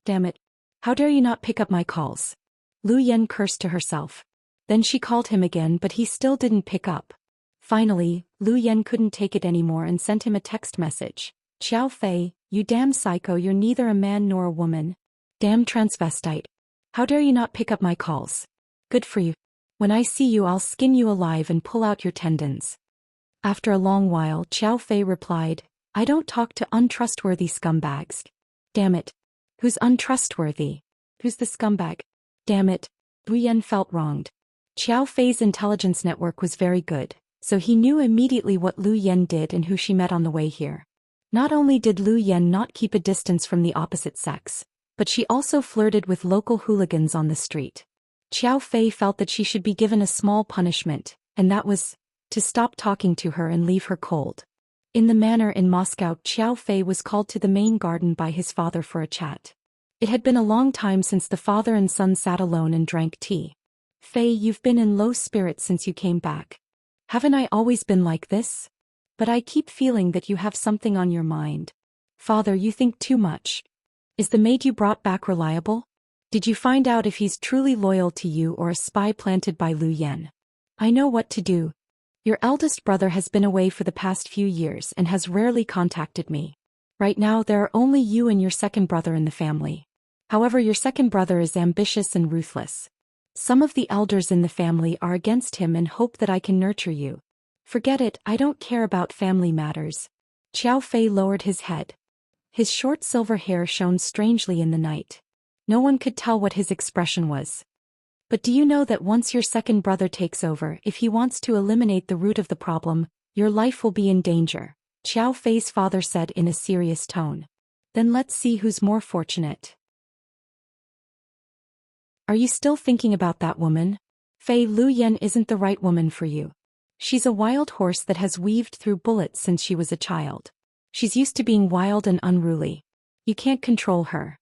Damn it. How dare you not pick up my calls? Lu Yan cursed to herself. Then she called him again, but he still didn't pick up. Finally, Lu Yan couldn't take it anymore and sent him a text message. Xiao Fei, you damn psycho, you're neither a man nor a woman. Damn transvestite. How dare you not pick up my calls? Good for you. When I see you, I'll skin you alive and pull out your tendons. After a long while, Xiao Fei replied, I don't talk to untrustworthy scumbags. Damn it. Who's untrustworthy? Who's the scumbag? Damn it. Lu Yan felt wronged. Xiao Fei's intelligence network was very good, so he knew immediately what Lu Yan did and who she met on the way here. Not only did Lu Yan not keep a distance from the opposite sex, but she also flirted with local hooligans on the street. Xiao Fei felt that she should be given a small punishment, and that was to stop talking to her and leave her cold. In the manor in Moscow, Xiao Fei was called to the main garden by his father for a chat. It had been a long time since the father and son sat alone and drank tea. Fei, you've been in low spirits since you came back. Haven't I always been like this? But I keep feeling that you have something on your mind. Father, you think too much. Is the maid you brought back reliable? Did you find out if he's truly loyal to you or a spy planted by Lu Yan? I know what to do. Your eldest brother has been away for the past few years and has rarely contacted me. Right now there are only you and your second brother in the family. However, your second brother is ambitious and ruthless. Some of the elders in the family are against him and hope that I can nurture you. Forget it, I don't care about family matters. Xiao Fei lowered his head. His short silver hair shone strangely in the night. No one could tell what his expression was. But do you know that once your second brother takes over, if he wants to eliminate the root of the problem, your life will be in danger, Xiao Fei's father said in a serious tone. Then let's see who's more fortunate. Are you still thinking about that woman? Fei, Lu Yan isn't the right woman for you. She's a wild horse that has weaved through bullets since she was a child. She's used to being wild and unruly. You can't control her.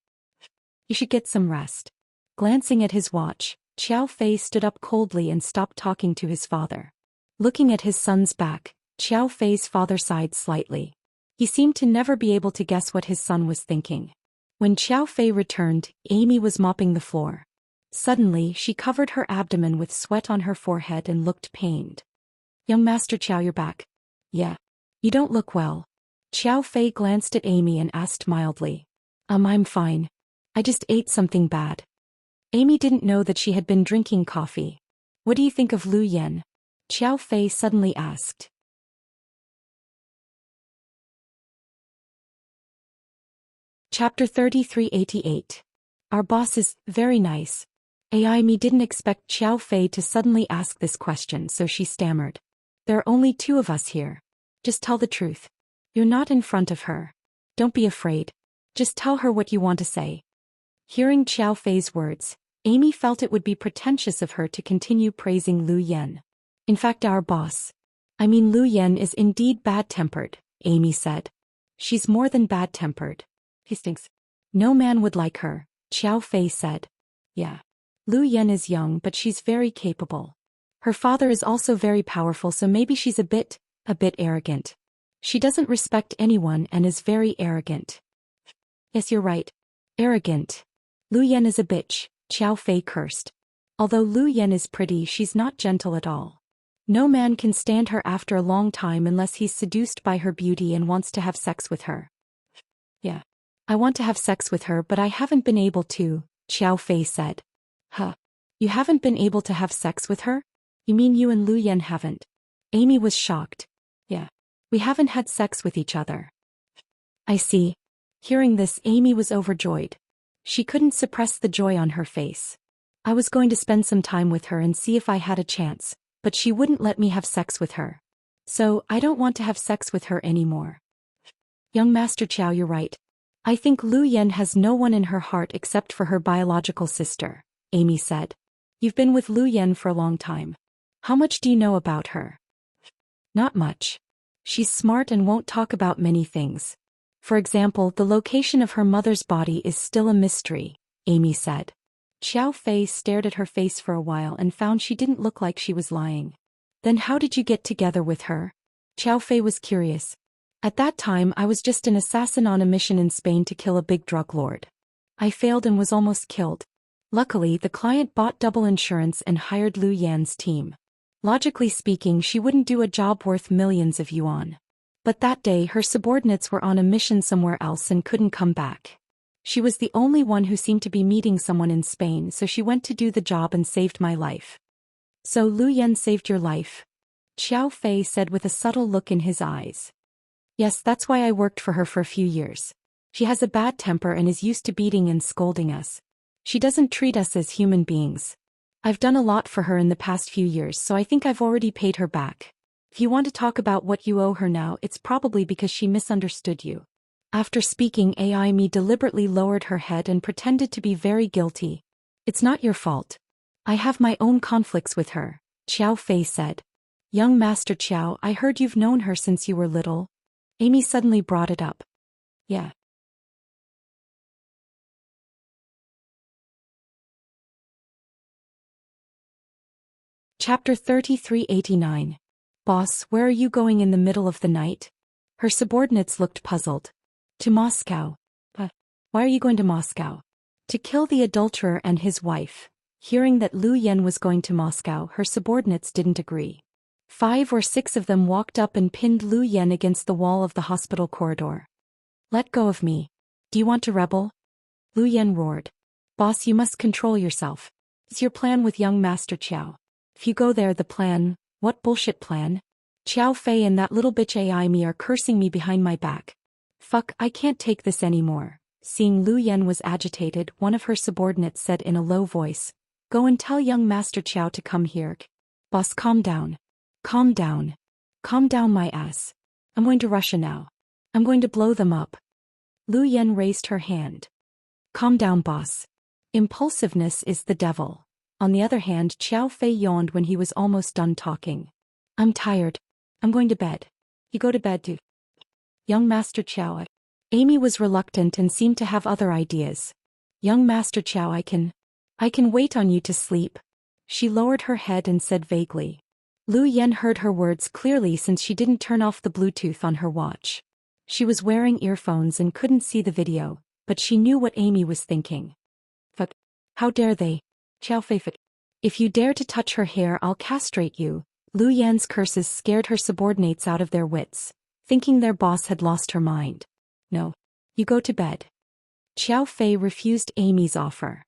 You should get some rest. Glancing at his watch, Xiao Fei stood up coldly and stopped talking to his father. Looking at his son's back, Xiao Fei's father sighed slightly. He seemed to never be able to guess what his son was thinking. When Xiao Fei returned, Amy was mopping the floor. Suddenly, she covered her abdomen with sweat on her forehead and looked pained. Young Master Qiao, you're back. Yeah. You don't look well. Xiao Fei glanced at Amy and asked mildly. I'm fine. I just ate something bad. Amy didn't know that she had been drinking coffee. What do you think of Lu Yan? Xiao Fei suddenly asked. Chapter 3388. Our boss is very nice. Amy didn't expect Xiao Fei to suddenly ask this question, so she stammered. There are only two of us here. Just tell the truth. You're not in front of her. Don't be afraid. Just tell her what you want to say. Hearing Qiao Fei's words, Amy felt it would be pretentious of her to continue praising Lu Yan. In fact, our boss, Lu Yan, is indeed bad-tempered, Amy said. She's more than bad-tempered. He stinks. No man would like her, Qiao Fei said. Yeah. Lu Yan is young, but she's very capable. Her father is also very powerful, so maybe she's a bit arrogant. She doesn't respect anyone and is very arrogant. Yes, you're right. Arrogant. Lu Yan is a bitch, Qiao Fei cursed. Although Lu Yan is pretty, she's not gentle at all. No man can stand her after a long time unless he's seduced by her beauty and wants to have sex with her. Yeah. I want to have sex with her, but I haven't been able to, Qiao Fei said. Huh. You haven't been able to have sex with her? You mean you and Lu Yan haven't? Amy was shocked. Yeah. We haven't had sex with each other. I see. Hearing this, Amy was overjoyed. She couldn't suppress the joy on her face. I was going to spend some time with her and see if I had a chance, but she wouldn't let me have sex with her. So, I don't want to have sex with her anymore. Young Master Qiao, you're right. I think Lu Yan has no one in her heart except for her biological sister, Amy said. You've been with Lu Yan for a long time. How much do you know about her? Not much. She's smart and won't talk about many things. For example, the location of her mother's body is still a mystery, Amy said. Qiao Fei stared at her face for a while and found she didn't look like she was lying. Then how did you get together with her? Qiao Fei was curious. At that time, I was just an assassin on a mission in Spain to kill a big drug lord. I failed and was almost killed. Luckily, the client bought double insurance and hired Lu Yan's team. Logically speaking, she wouldn't do a job worth millions of yuan. But that day, her subordinates were on a mission somewhere else and couldn't come back. She was the only one who seemed to be meeting someone in Spain, so she went to do the job and saved my life. So Lu Yan saved your life? Qiao Fei said with a subtle look in his eyes. Yes, that's why I worked for her for a few years. She has a bad temper and is used to beating and scolding us. She doesn't treat us as human beings. I've done a lot for her in the past few years, so I think I've already paid her back. If you want to talk about what you owe her now, it's probably because she misunderstood you. After speaking, Amy deliberately lowered her head and pretended to be very guilty. It's not your fault. I have my own conflicts with her, Qiao Fei said. Young Master Qiao, I heard you've known her since you were little. Amy suddenly brought it up. Yeah. Chapter 3389. Boss, where are you going in the middle of the night? Her subordinates looked puzzled. To Moscow. But why are you going to Moscow? To kill the adulterer and his wife. Hearing that Lu Yan was going to Moscow, her subordinates didn't agree. 5 or 6 of them walked up and pinned Lu Yan against the wall of the hospital corridor. Let go of me. Do you want to rebel? Lu Yan roared. Boss, you must control yourself. It's your plan with young Master Qiao. If you go there, the plan. What bullshit plan? Qiao Fei and that little bitch Amy are cursing me behind my back. Fuck, I can't take this anymore. Seeing Lu Yan was agitated, one of her subordinates said in a low voice, Go and tell young Master Qiao to come here. Boss, calm down. Calm down. Calm down my ass. I'm going to Russia now. I'm going to blow them up. Lu Yan raised her hand. Calm down, boss. Impulsiveness is the devil. On the other hand, Qiao Fei yawned when he was almost done talking. I'm tired. I'm going to bed. You go to bed too. Young Master Qiao. Amy was reluctant and seemed to have other ideas. Young Master Qiao, I can wait on you to sleep. She lowered her head and said vaguely. Lu Yan heard her words clearly since she didn't turn off the Bluetooth on her watch. She was wearing earphones and couldn't see the video, but she knew what Amy was thinking. Fuck. How dare they? Qiao Fei. If you dare to touch her hair, I'll castrate you. Lu Yan's curses scared her subordinates out of their wits, thinking their boss had lost her mind. No. You go to bed. Qiao Fei refused Amy's offer.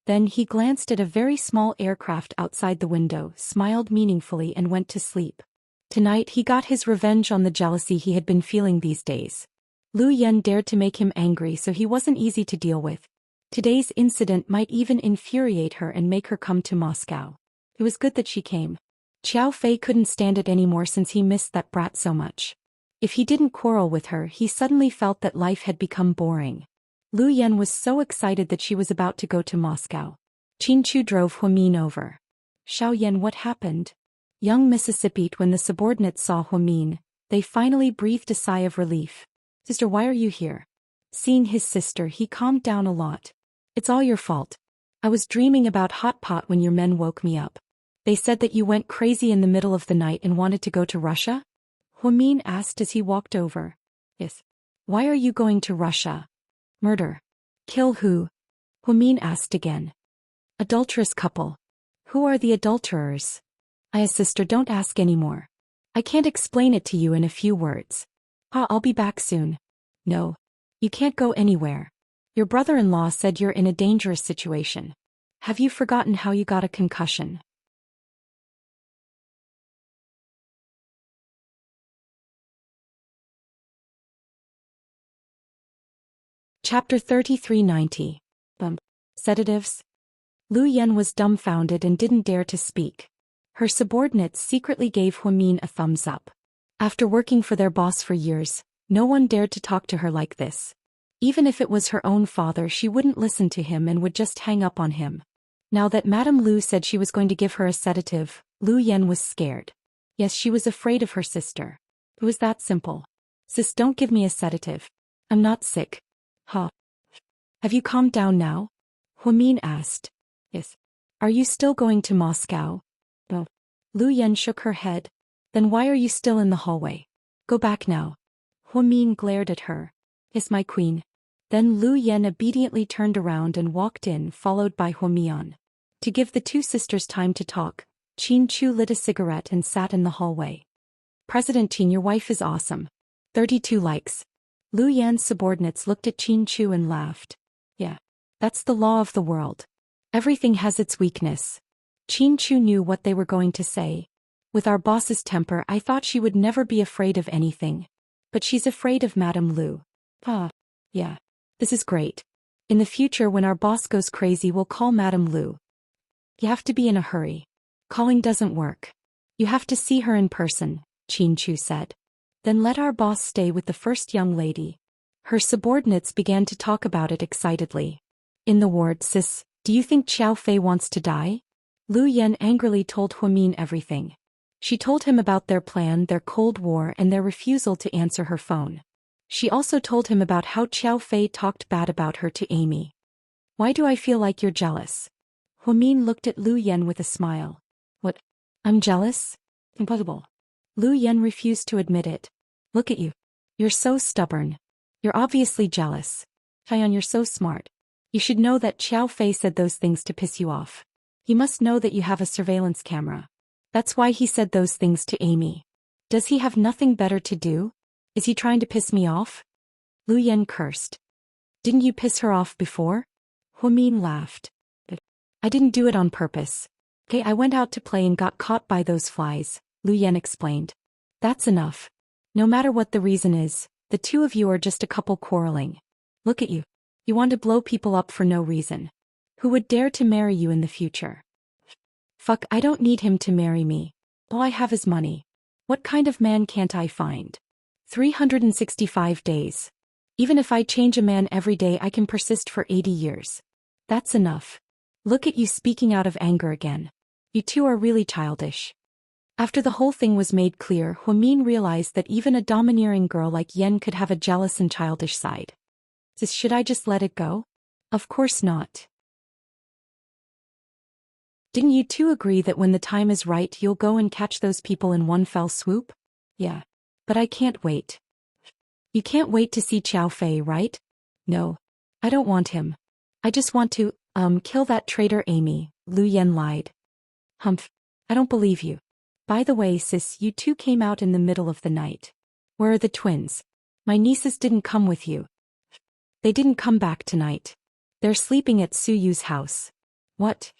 Then he glanced at a very small aircraft outside the window, smiled meaningfully and went to sleep. Tonight he got his revenge on the jealousy he had been feeling these days. Lu Yan dared to make him angry, so he wasn't easy to deal with. Today's incident might even infuriate her and make her come to Moscow. It was good that she came. Qiao Fei couldn't stand it anymore since he missed that brat so much. If he didn't quarrel with her, he suddenly felt that life had become boring. Lu Yan was so excited that she was about to go to Moscow. Qin Chu drove Huamin over. Xiao Yan, what happened? Young Mississippi'd when the subordinates saw Huamin, they finally breathed a sigh of relief. Sister, why are you here? Seeing his sister, he calmed down a lot. It's all your fault. I was dreaming about hot pot when your men woke me up. They said that you went crazy in the middle of the night and wanted to go to Russia? Huamin asked as he walked over. Yes. Why are you going to Russia? Murder. Kill who? Huamin asked again. Adulterous couple. Who are the adulterers? Sister, don't ask anymore. I can't explain it to you in a few words. I'll be back soon. No. You can't go anywhere. Your brother-in-law said you're in a dangerous situation. Have you forgotten how you got a concussion? Chapter 3390. Sedatives. Lu Yan was dumbfounded and didn't dare to speak. Her subordinates secretly gave Huamin a thumbs up. After working for their boss for years, no one dared to talk to her like this. Even if it was her own father, she wouldn't listen to him and would just hang up on him. Now that Madame Lu said she was going to give her a sedative, Lu Yan was scared. Yes, she was afraid of her sister. It was that simple. Sis, don't give me a sedative. I'm not sick. Huh? Have you calmed down now? Huamin asked. Yes. Are you still going to Moscow? No. Lu Yan shook her head. Then why are you still in the hallway? Go back now. Huamin glared at her. Yes, my queen. Then Lu Yan obediently turned around and walked in, followed by Huamian. To give the two sisters time to talk, Qin Chu lit a cigarette and sat in the hallway. President Qin, your wife is awesome. 32 likes. Lu Yan's subordinates looked at Qin Chu and laughed. Yeah. That's the law of the world. Everything has its weakness. Qin Chu knew what they were going to say. With our boss's temper, I thought she would never be afraid of anything. But she's afraid of Madame Lu. Yeah. This is great. In the future, when our boss goes crazy, we'll call Madame Lu. You have to be in a hurry. Calling doesn't work. You have to see her in person, Qin Chu said. Then let our boss stay with the first young lady. Her subordinates began to talk about it excitedly. In the ward, sis, do you think Xiao Fei wants to die? Lu Yan angrily told Huamin everything. She told him about their plan, their Cold War, and their refusal to answer her phone. She also told him about how Xiao Fei talked bad about her to Amy. Why do I feel like you're jealous? Huamin looked at Lu Yan with a smile. What? I'm jealous? Impossible. Lu Yan refused to admit it. Look at you. You're so stubborn. You're obviously jealous. Cheyenne, you're so smart. You should know that Xiao Fei said those things to piss you off. He must know that you have a surveillance camera. That's why he said those things to Amy. Does he have nothing better to do? Is he trying to piss me off? Lu Yan cursed. Didn't you piss her off before? Huamin laughed. I didn't do it on purpose. Okay, I went out to play and got caught by those flies, Lu Yan explained. That's enough. No matter what the reason is, the two of you are just a couple quarreling. Look at you. You want to blow people up for no reason. Who would dare to marry you in the future? Fuck, I don't need him to marry me. All I have is money. What kind of man can't I find? 365 days. Even if I change a man every day, I can persist for 80 years. That's enough. Look at you speaking out of anger again. You two are really childish. After the whole thing was made clear, Huamin realized that even a domineering girl like Yen could have a jealous and childish side. Should I just let it go? Of course not. Didn't you two agree that when the time is right you'll go and catch those people in one fell swoop? Yeah. But I can't wait. You can't wait to see Xiao Fei, right? No. I don't want him. I just want to, kill that traitor Amy, Lu Yan lied. Humph. I don't believe you. By the way, sis, you two came out in the middle of the night. Where are the twins? My nieces didn't come with you. They didn't come back tonight. They're sleeping at Su Yu's house. What?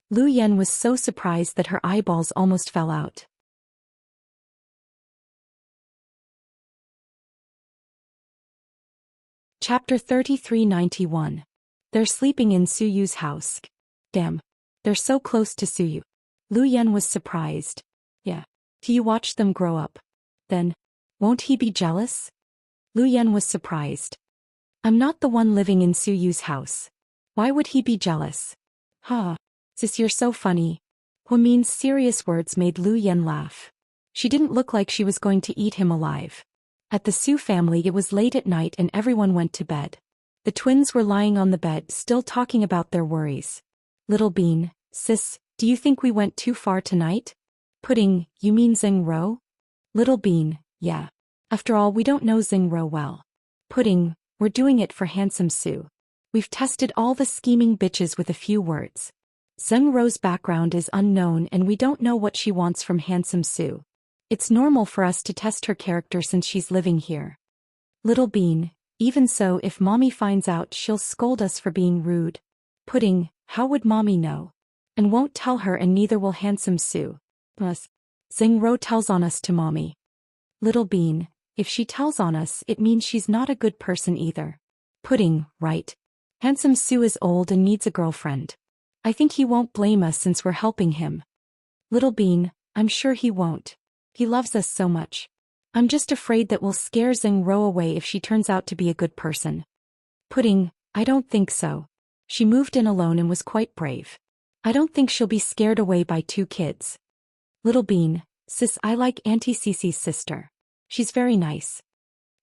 Lu Yan was so surprised that her eyeballs almost fell out. Chapter 3391. They're sleeping in Su Yu's house. Damn. They're so close to Su Yu. Lu Yan was surprised. Yeah. Do you watch them grow up? Then, won't he be jealous? Lu Yan was surprised. I'm not the one living in Suyu's house. Why would he be jealous? Ha. Sis, you're so funny. Huamin's serious words made Lu Yan laugh. She didn't look like she was going to eat him alive. At the Su family it was late at night and everyone went to bed. The twins were lying on the bed still talking about their worries. Little Bean, sis, do you think we went too far tonight? Pudding, you mean Xingro? Little Bean, yeah. After all, we don't know Xingro well. Pudding, we're doing it for handsome Su. We've tested all the scheming bitches with a few words. Xingro's background is unknown and we don't know what she wants from handsome Su. It's normal for us to test her character since she's living here. Little Bean, even so, if Mommy finds out, she'll scold us for being rude. Pudding, how would Mommy know? And won't tell her, and neither will handsome Su. Plus, Xingro tells on us to Mommy. Little Bean, if she tells on us, it means she's not a good person either. Pudding, right. Handsome Su is old and needs a girlfriend. I think he won't blame us since we're helping him. Little Bean, I'm sure he won't. He loves us so much. I'm just afraid that we'll scare Xingro away if she turns out to be a good person. Pudding, I don't think so. She moved in alone and was quite brave. I don't think she'll be scared away by two kids. Little Bean, sis, I like Auntie Cece's sister. She's very nice.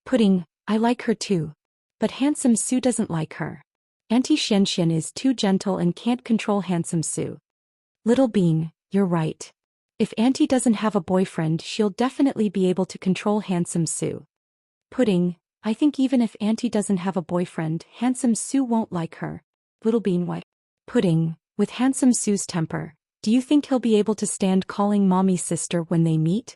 Pudding, I like her too. But handsome Su doesn't like her. Auntie Xianxian is too gentle and can't control handsome Su. Little Bean, you're right. If Auntie doesn't have a boyfriend, she'll definitely be able to control handsome Su. Pudding, I think even if Auntie doesn't have a boyfriend, handsome Su won't like her. Little Bean, what? Pudding, with handsome Su's temper, do you think he'll be able to stand calling Mommy sister when they meet?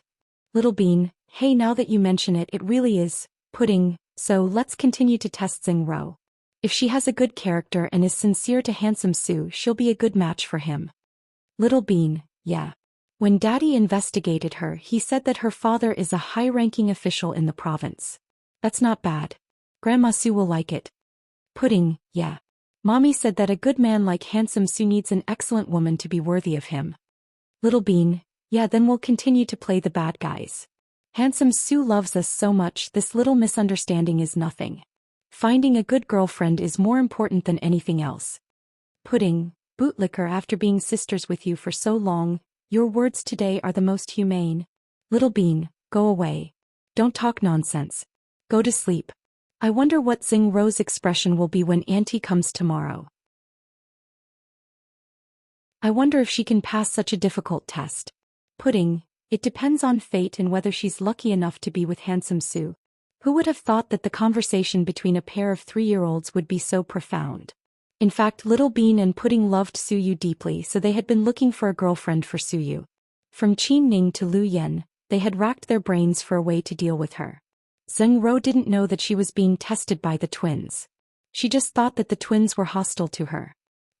Little Bean, hey, now that you mention it, it really is. Pudding, so let's continue to test Xingro. If she has a good character and is sincere to handsome Su, she'll be a good match for him. Little Bean, yeah. When Daddy investigated her, he said that her father is a high-ranking official in the province. That's not bad. Grandma Su will like it. Pudding, yeah. Mommy said that a good man like handsome Su needs an excellent woman to be worthy of him. Little Bean, yeah, then we'll continue to play the bad guys. Handsome Su loves us so much, this little misunderstanding is nothing. Finding a good girlfriend is more important than anything else. Pudding, Bootlicker, after being sisters with you for so long, your words today are the most humane. Little Bean, go away. Don't talk nonsense. Go to sleep. I wonder what Xingro's expression will be when Auntie comes tomorrow. I wonder if she can pass such a difficult test. Pudding, it depends on fate and whether she's lucky enough to be with handsome Su. Who would have thought that the conversation between a pair of 3-year-olds would be so profound? In fact, Little Bean and Pudding loved Suyu deeply, so they had been looking for a girlfriend for Suyu. From Qin Ning to Lu Yan, they had racked their brains for a way to deal with her. Xingro didn't know that she was being tested by the twins. She just thought that the twins were hostile to her.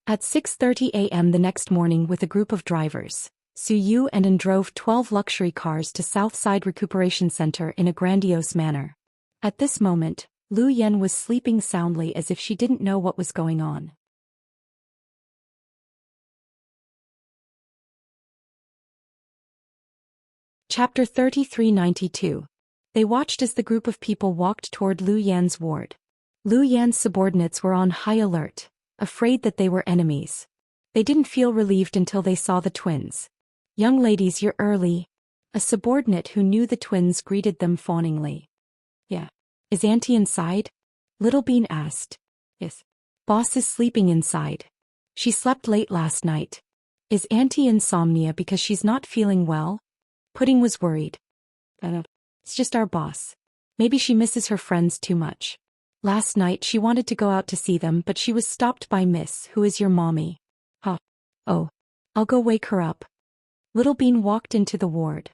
At 6:30 a.m. the next morning, with a group of drivers, Suyu and An drove 12 luxury cars to Southside Recuperation Center in a grandiose manner. At this moment, Lu Yan was sleeping soundly as if she didn't know what was going on. Chapter 3392. They watched as the group of people walked toward Lu Yan's ward. Lu Yan's subordinates were on high alert, afraid that they were enemies. They didn't feel relieved until they saw the twins. "Young ladies, you're early." A subordinate who knew the twins greeted them fawningly. "Yeah. Is Auntie inside?" Little Bean asked. "Yes. Boss is sleeping inside. She slept late last night." "Is Auntie insomnia because she's not feeling well?" Pudding was worried. "It's just our boss. Maybe she misses her friends too much. Last night she wanted to go out to see them, but she was stopped by Miss, who is your mommy." "Huh. Oh. I'll go wake her up." Little Bean walked into the ward.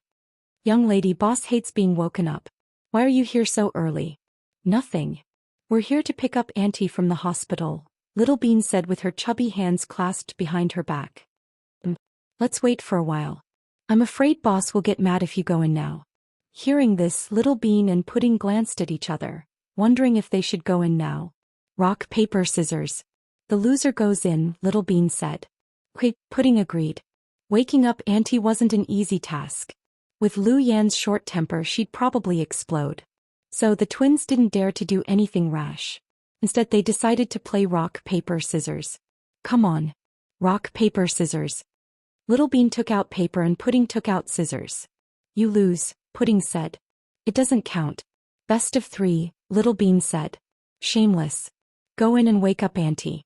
"Young lady, boss hates being woken up. Why are you here so early?" "Nothing. We're here to pick up Auntie from the hospital," Little Bean said with her chubby hands clasped behind her back. Let's wait for a while. I'm afraid boss will get mad if you go in now." Hearing this, Little Bean and Pudding glanced at each other, wondering if they should go in now. "Rock, paper, scissors. The loser goes in," Little Bean said. Quick, Pudding agreed. Waking up Auntie wasn't an easy task. With Lu Yan's short temper, she'd probably explode. So the twins didn't dare to do anything rash. Instead they decided to play rock, paper, scissors. Come on. Rock, paper, scissors. Little Bean took out paper and Pudding took out scissors. You lose, Pudding said. It doesn't count. Best of 3, Little Bean said. Shameless. Go in and wake up Auntie.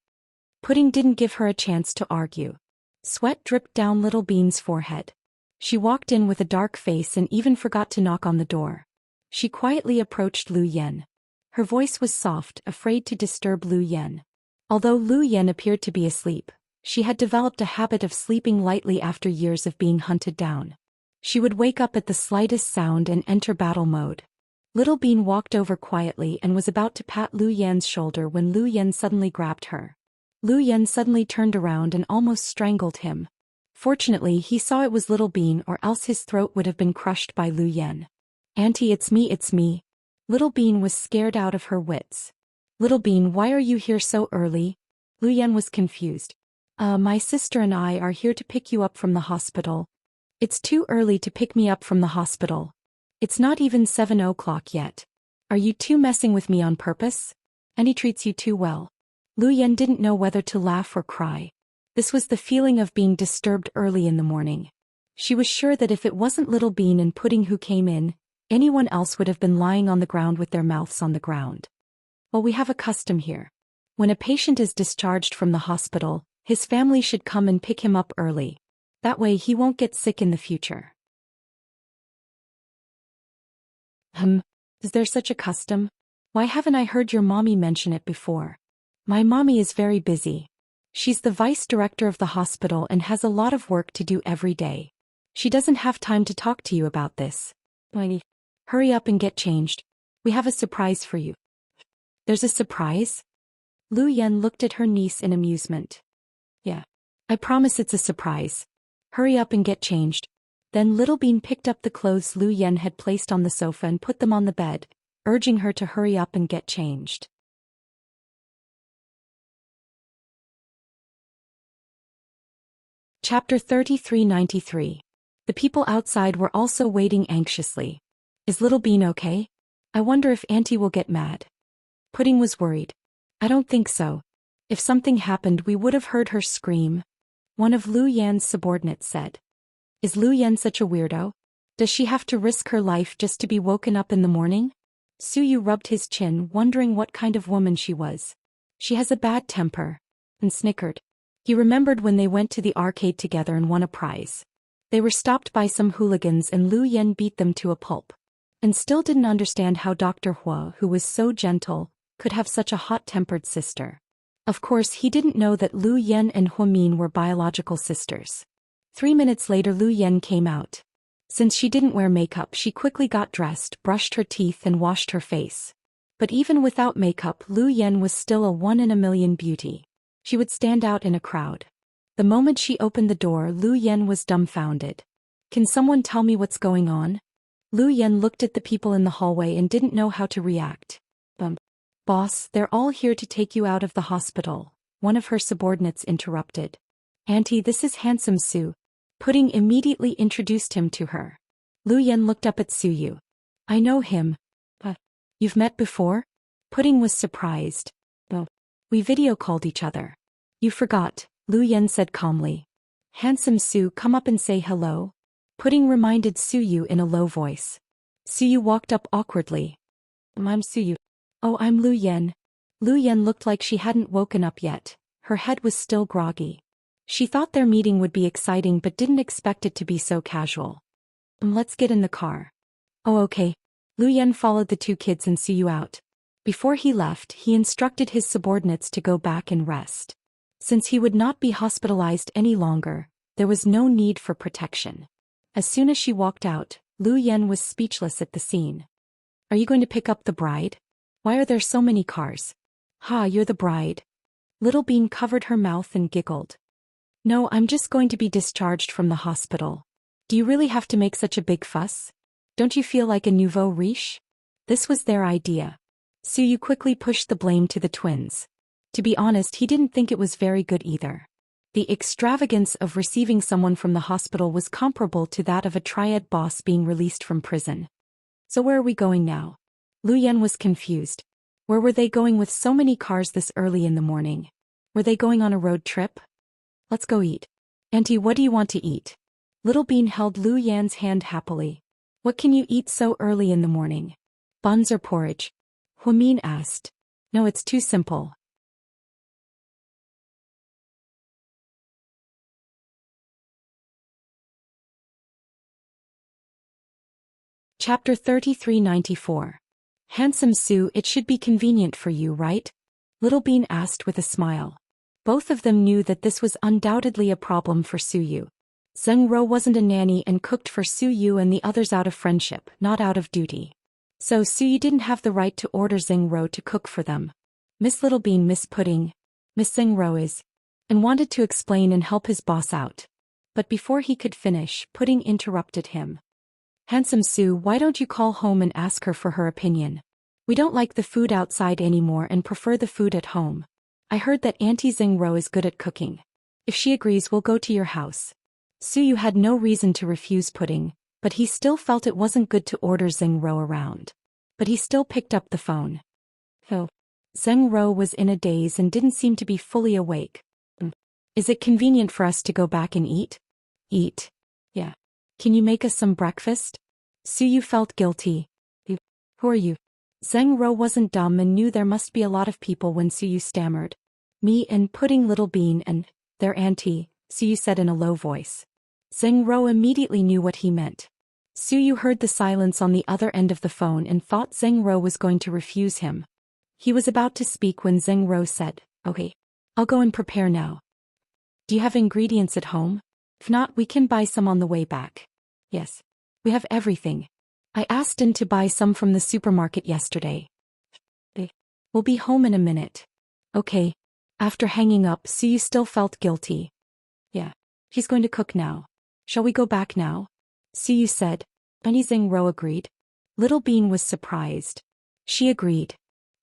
Pudding didn't give her a chance to argue. Sweat dripped down Little Bean's forehead. She walked in with a dark face and even forgot to knock on the door. She quietly approached Lu Yen. Her voice was soft, afraid to disturb Lu Yen. Although Lu Yen appeared to be asleep, she had developed a habit of sleeping lightly after years of being hunted down. She would wake up at the slightest sound and enter battle mode. Little Bean walked over quietly and was about to pat Lu Yen's shoulder when Lu Yen suddenly grabbed her. Lu Yen suddenly turned around and almost strangled him. Fortunately, he saw it was Little Bean, or else his throat would have been crushed by Lu Yen. Auntie, it's me, it's me. Little Bean was scared out of her wits. Little Bean, why are you here so early? Lu Yen was confused. My sister and I are here to pick you up from the hospital. It's too early to pick me up from the hospital. It's not even 7 o'clock yet. Are you two messing with me on purpose? And he treats you too well. Lu Yen didn't know whether to laugh or cry. This was the feeling of being disturbed early in the morning. She was sure that if it wasn't Little Bean and Pudding who came in, anyone else would have been lying on the ground with their mouths on the ground. Well, we have a custom here. When a patient is discharged from the hospital, his family should come and pick him up early. That way he won't get sick in the future. Is there such a custom? Why haven't I heard your mommy mention it before? My mommy is very busy. She's the vice director of the hospital and has a lot of work to do every day. She doesn't have time to talk to you about this. Hurry up and get changed. We have a surprise for you. There's a surprise? Lu Yen looked at her niece in amusement. Yeah. I promise it's a surprise. Hurry up and get changed. Then Little Bean picked up the clothes Lu Yen had placed on the sofa and put them on the bed, urging her to hurry up and get changed. Chapter 3393. The people outside were also waiting anxiously. Is Little Bean okay? I wonder if Auntie will get mad. Pudding was worried. I don't think so. If something happened, we would have heard her scream. One of Lu Yan's subordinates said. Is Lu Yan such a weirdo? Does she have to risk her life just to be woken up in the morning? Suyu rubbed his chin, wondering what kind of woman she was. She has a bad temper. And snickered. He remembered when they went to the arcade together and won a prize. They were stopped by some hooligans and Lu Yan beat them to a pulp. And still didn't understand how Dr. Hua, who was so gentle, could have such a hot-tempered sister. Of course, he didn't know that Lu Yan and Hua Min were biological sisters. 3 minutes later Lu Yan came out. Since she didn't wear makeup, she quickly got dressed, brushed her teeth and washed her face. But even without makeup, Lu Yan was still a 1 in a million beauty. She would stand out in a crowd. The moment she opened the door, Lu Yan was dumbfounded. Can someone tell me what's going on? Lu Yan looked at the people in the hallway and didn't know how to react. Boss, they're all here to take you out of the hospital, one of her subordinates interrupted. Auntie, this is Handsome Su. Pudding immediately introduced him to her. Lu Yan looked up at Suyu. I know him. You've met before? Pudding was surprised. We video called each other. You forgot, Lu Yan said calmly. Handsome Su, come up and say hello. Pudding reminded Suyu in a low voice. Suyu walked up awkwardly. I'm Suyu. Oh, I'm Lu Yan. Lu Yan looked like she hadn't woken up yet. Her head was still groggy. She thought their meeting would be exciting but didn't expect it to be so casual. Let's get in the car. Oh, okay. Lu Yan followed the two kids and Suyu out. Before he left, he instructed his subordinates to go back and rest. Since he would not be hospitalized any longer, there was no need for protection. As soon as she walked out, Lu Yan was speechless at the scene. Are you going to pick up the bride? Why are there so many cars? Ha, you're the bride. Little Bean covered her mouth and giggled. No, I'm just going to be discharged from the hospital. Do you really have to make such a big fuss? Don't you feel like a nouveau riche? This was their idea. Suyu quickly pushed the blame to the twins. To be honest, he didn't think it was very good either. The extravagance of receiving someone from the hospital was comparable to that of a triad boss being released from prison. So where are we going now? Lu Yan was confused. Where were they going with so many cars this early in the morning? Were they going on a road trip? Let's go eat. Auntie, what do you want to eat? Little Bean held Lu Yan's hand happily. What can you eat so early in the morning? Buns or porridge? Huamin asked. No, it's too simple. Chapter 3394. Handsome Sue, it should be convenient for you, right? Little Bean asked with a smile. Both of them knew that this was undoubtedly a problem for Suyu. Zheng Ro wasn't a nanny and cooked for Suyu and the others out of friendship, not out of duty. So Suyu didn't have the right to order Zheng Ro to cook for them. Miss Little Bean, Miss Pudding, Miss Zheng Ro is, and wanted to explain and help his boss out. But before he could finish, Pudding interrupted him. Handsome Sue, why don't you call home and ask her for her opinion? We don't like the food outside anymore and prefer the food at home. I heard that Auntie Zheng Ro is good at cooking. If she agrees, we'll go to your house. Suyu had no reason to refuse Pudding, but he still felt it wasn't good to order Zheng Ro around. But he still picked up the phone. Oh. Zheng Ro was in a daze and didn't seem to be fully awake. Is it convenient for us to go back and eat? Eat? Yeah. Can you make us some breakfast? Suyu felt guilty. Who are you? Zheng Ro wasn't dumb and knew there must be a lot of people when Suyu stammered. Me and Pudding, Little Bean and their auntie, Suyu said in a low voice. Zheng Ro immediately knew what he meant. Suyu heard the silence on the other end of the phone and thought Zheng Ro was going to refuse him. He was about to speak when Zheng Ro said, Okay, I'll go and prepare now. Do you have ingredients at home? If not, we can buy some on the way back. Yes. We have everything. I asked In to buy some from the supermarket yesterday. We'll be home in a minute. Okay. After hanging up, Suyu still felt guilty. Yeah. He's going to cook now. Shall we go back now? Suyu said. Bunny. Zheng Ro agreed. Little Bean was surprised. She agreed.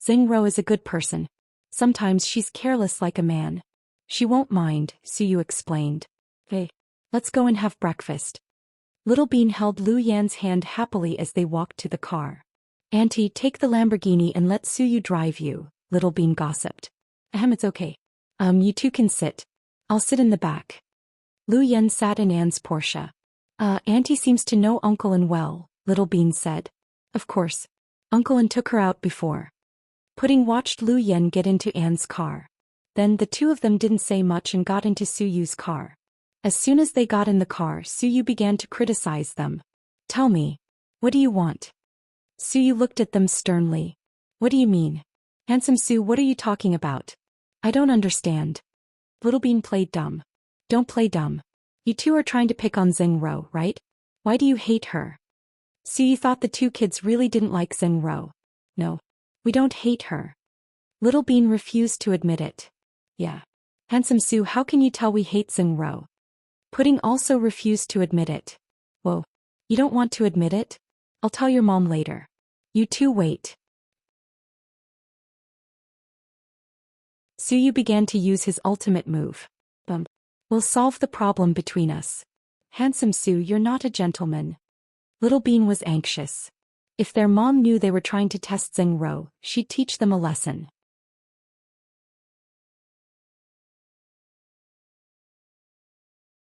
Zheng Ro is a good person. Sometimes she's careless like a man. She won't mind, Suyu explained. Hey. Let's go and have breakfast. Little Bean held Lu Yan's hand happily as they walked to the car. Auntie, take the Lamborghini and let Suyu drive you, Little Bean gossiped. It's okay. You two can sit. I'll sit in the back. Lu Yan sat in Anne's Porsche. Auntie seems to know Uncle An well, Little Bean said. Of course. Uncle An took her out before. Pudding watched Lu Yan get into Anne's car. Then the two of them didn't say much and got into Suyu's car. As soon as they got in the car, Suyu began to criticize them. Tell me. What do you want? Suyu looked at them sternly. What do you mean? Handsome Sue, what are you talking about? I don't understand. Little Bean played dumb. Don't play dumb. You two are trying to pick on Zheng Ro, right? Why do you hate her? Suyu thought the two kids really didn't like Zheng Ro. No. We don't hate her. Little Bean refused to admit it. Yeah. Handsome Sue, how can you tell we hate Zheng Ro? Pudding also refused to admit it. Whoa. You don't want to admit it? I'll tell your mom later. You two wait. Suyu began to use his ultimate move. We'll solve the problem between us. Handsome Sue, you're not a gentleman. Little Bean was anxious. If their mom knew they were trying to test Zheng Ro, she'd teach them a lesson.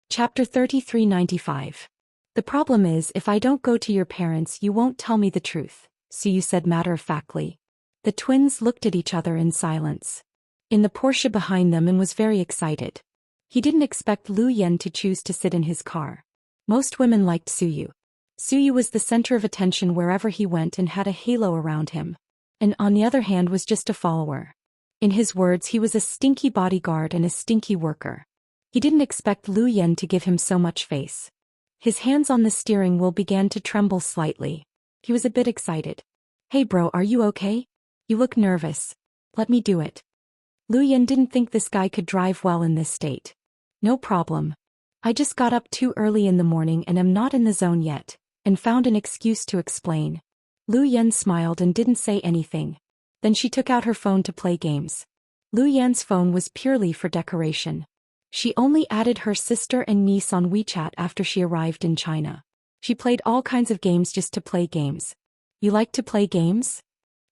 Chapter 3395. The problem is, if I don't go to your parents, you won't tell me the truth, Suyu said matter-of-factly. The twins looked at each other in silence. In the Porsche behind them, and was very excited. He didn't expect Lu Yan to choose to sit in his car. Most women liked Suyu. Suyu was the center of attention wherever he went and had a halo around him. And on the other hand was just a follower. In his words, he was a stinky bodyguard and a stinky worker. He didn't expect Lu Yan to give him so much face. His hands on the steering wheel began to tremble slightly. He was a bit excited. Hey bro, are you okay? You look nervous. Let me do it. Lu Yan didn't think this guy could drive well in this state. No problem. I just got up too early in the morning and am not in the zone yet, and found an excuse to explain. Lu Yan smiled and didn't say anything. Then she took out her phone to play games. Lu Yan's phone was purely for decoration. She only added her sister and niece on WeChat after she arrived in China. She played all kinds of games just to play games. You like to play games?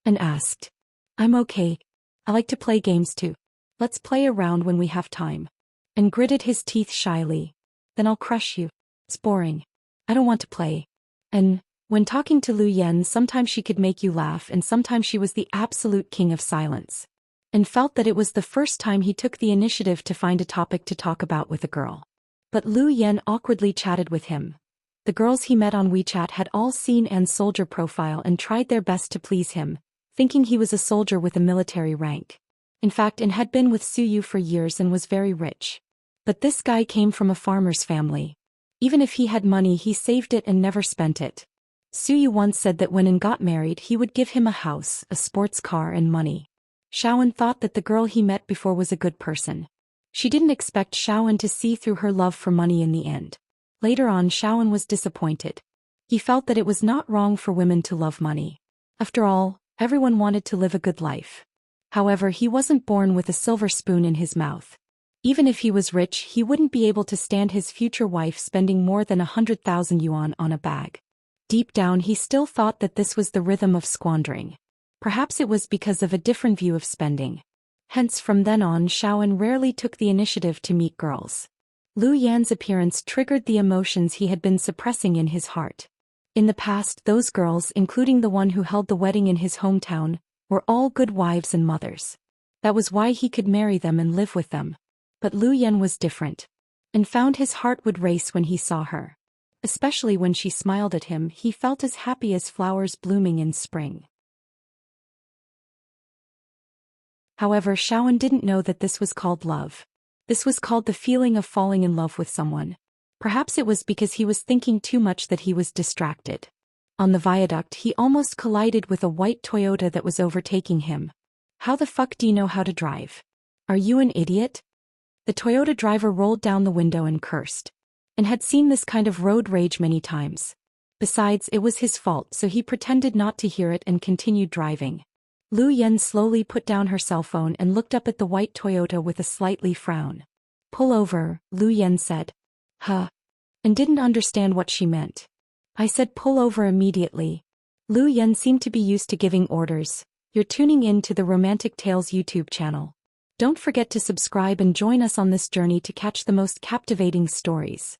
Anne asked. I'm okay. I like to play games too. Let's play a round when we have time. And gritted his teeth shyly. Then I'll crush you. It's boring. I don't want to play. And when talking to Lu Yen, sometimes she could make you laugh and sometimes she was the absolute king of silence. And felt that it was the first time he took the initiative to find a topic to talk about with a girl. But Lu Yen awkwardly chatted with him. The girls he met on WeChat had all seen An's soldier profile and tried their best to please him, thinking he was a soldier with a military rank. In fact, An had been with Suyu for years and was very rich. But this guy came from a farmer's family. Even if he had money, he saved it and never spent it. Suyu once said that when An got married, he would give him a house, a sports car and money. Shaoan thought that the girl he met before was a good person. She didn't expect Shaoan to see through her love for money in the end. Later on, Shaoan was disappointed. He felt that it was not wrong for women to love money. After all, everyone wanted to live a good life. However, he wasn't born with a silver spoon in his mouth. Even if he was rich, he wouldn't be able to stand his future wife spending more than 100,000 yuan on a bag. Deep down, he still thought that this was the rhythm of squandering. Perhaps it was because of a different view of spending. Hence, from then on, Shaoan rarely took the initiative to meet girls. Lu Yan's appearance triggered the emotions he had been suppressing in his heart. In the past, those girls, including the one who held the wedding in his hometown, were all good wives and mothers. That was why he could marry them and live with them. But Lu Yan was different. And found his heart would race when he saw her. Especially when she smiled at him, he felt as happy as flowers blooming in spring. However, Shaoan didn't know that this was called love. This was called the feeling of falling in love with someone. Perhaps it was because he was thinking too much that he was distracted. On the viaduct, he almost collided with a white Toyota that was overtaking him. How the fuck do you know how to drive? Are you an idiot? The Toyota driver rolled down the window and cursed. And had seen this kind of road rage many times. Besides, it was his fault, so he pretended not to hear it and continued driving. Lu Yan slowly put down her cell phone and looked up at the white Toyota with a slightly frown. Pull over, Lu Yan said. Huh? And didn't understand what she meant. I said pull over immediately. Lu Yan seemed to be used to giving orders. You're tuning in to the Romantic Tales YouTube channel. Don't forget to subscribe and join us on this journey to catch the most captivating stories.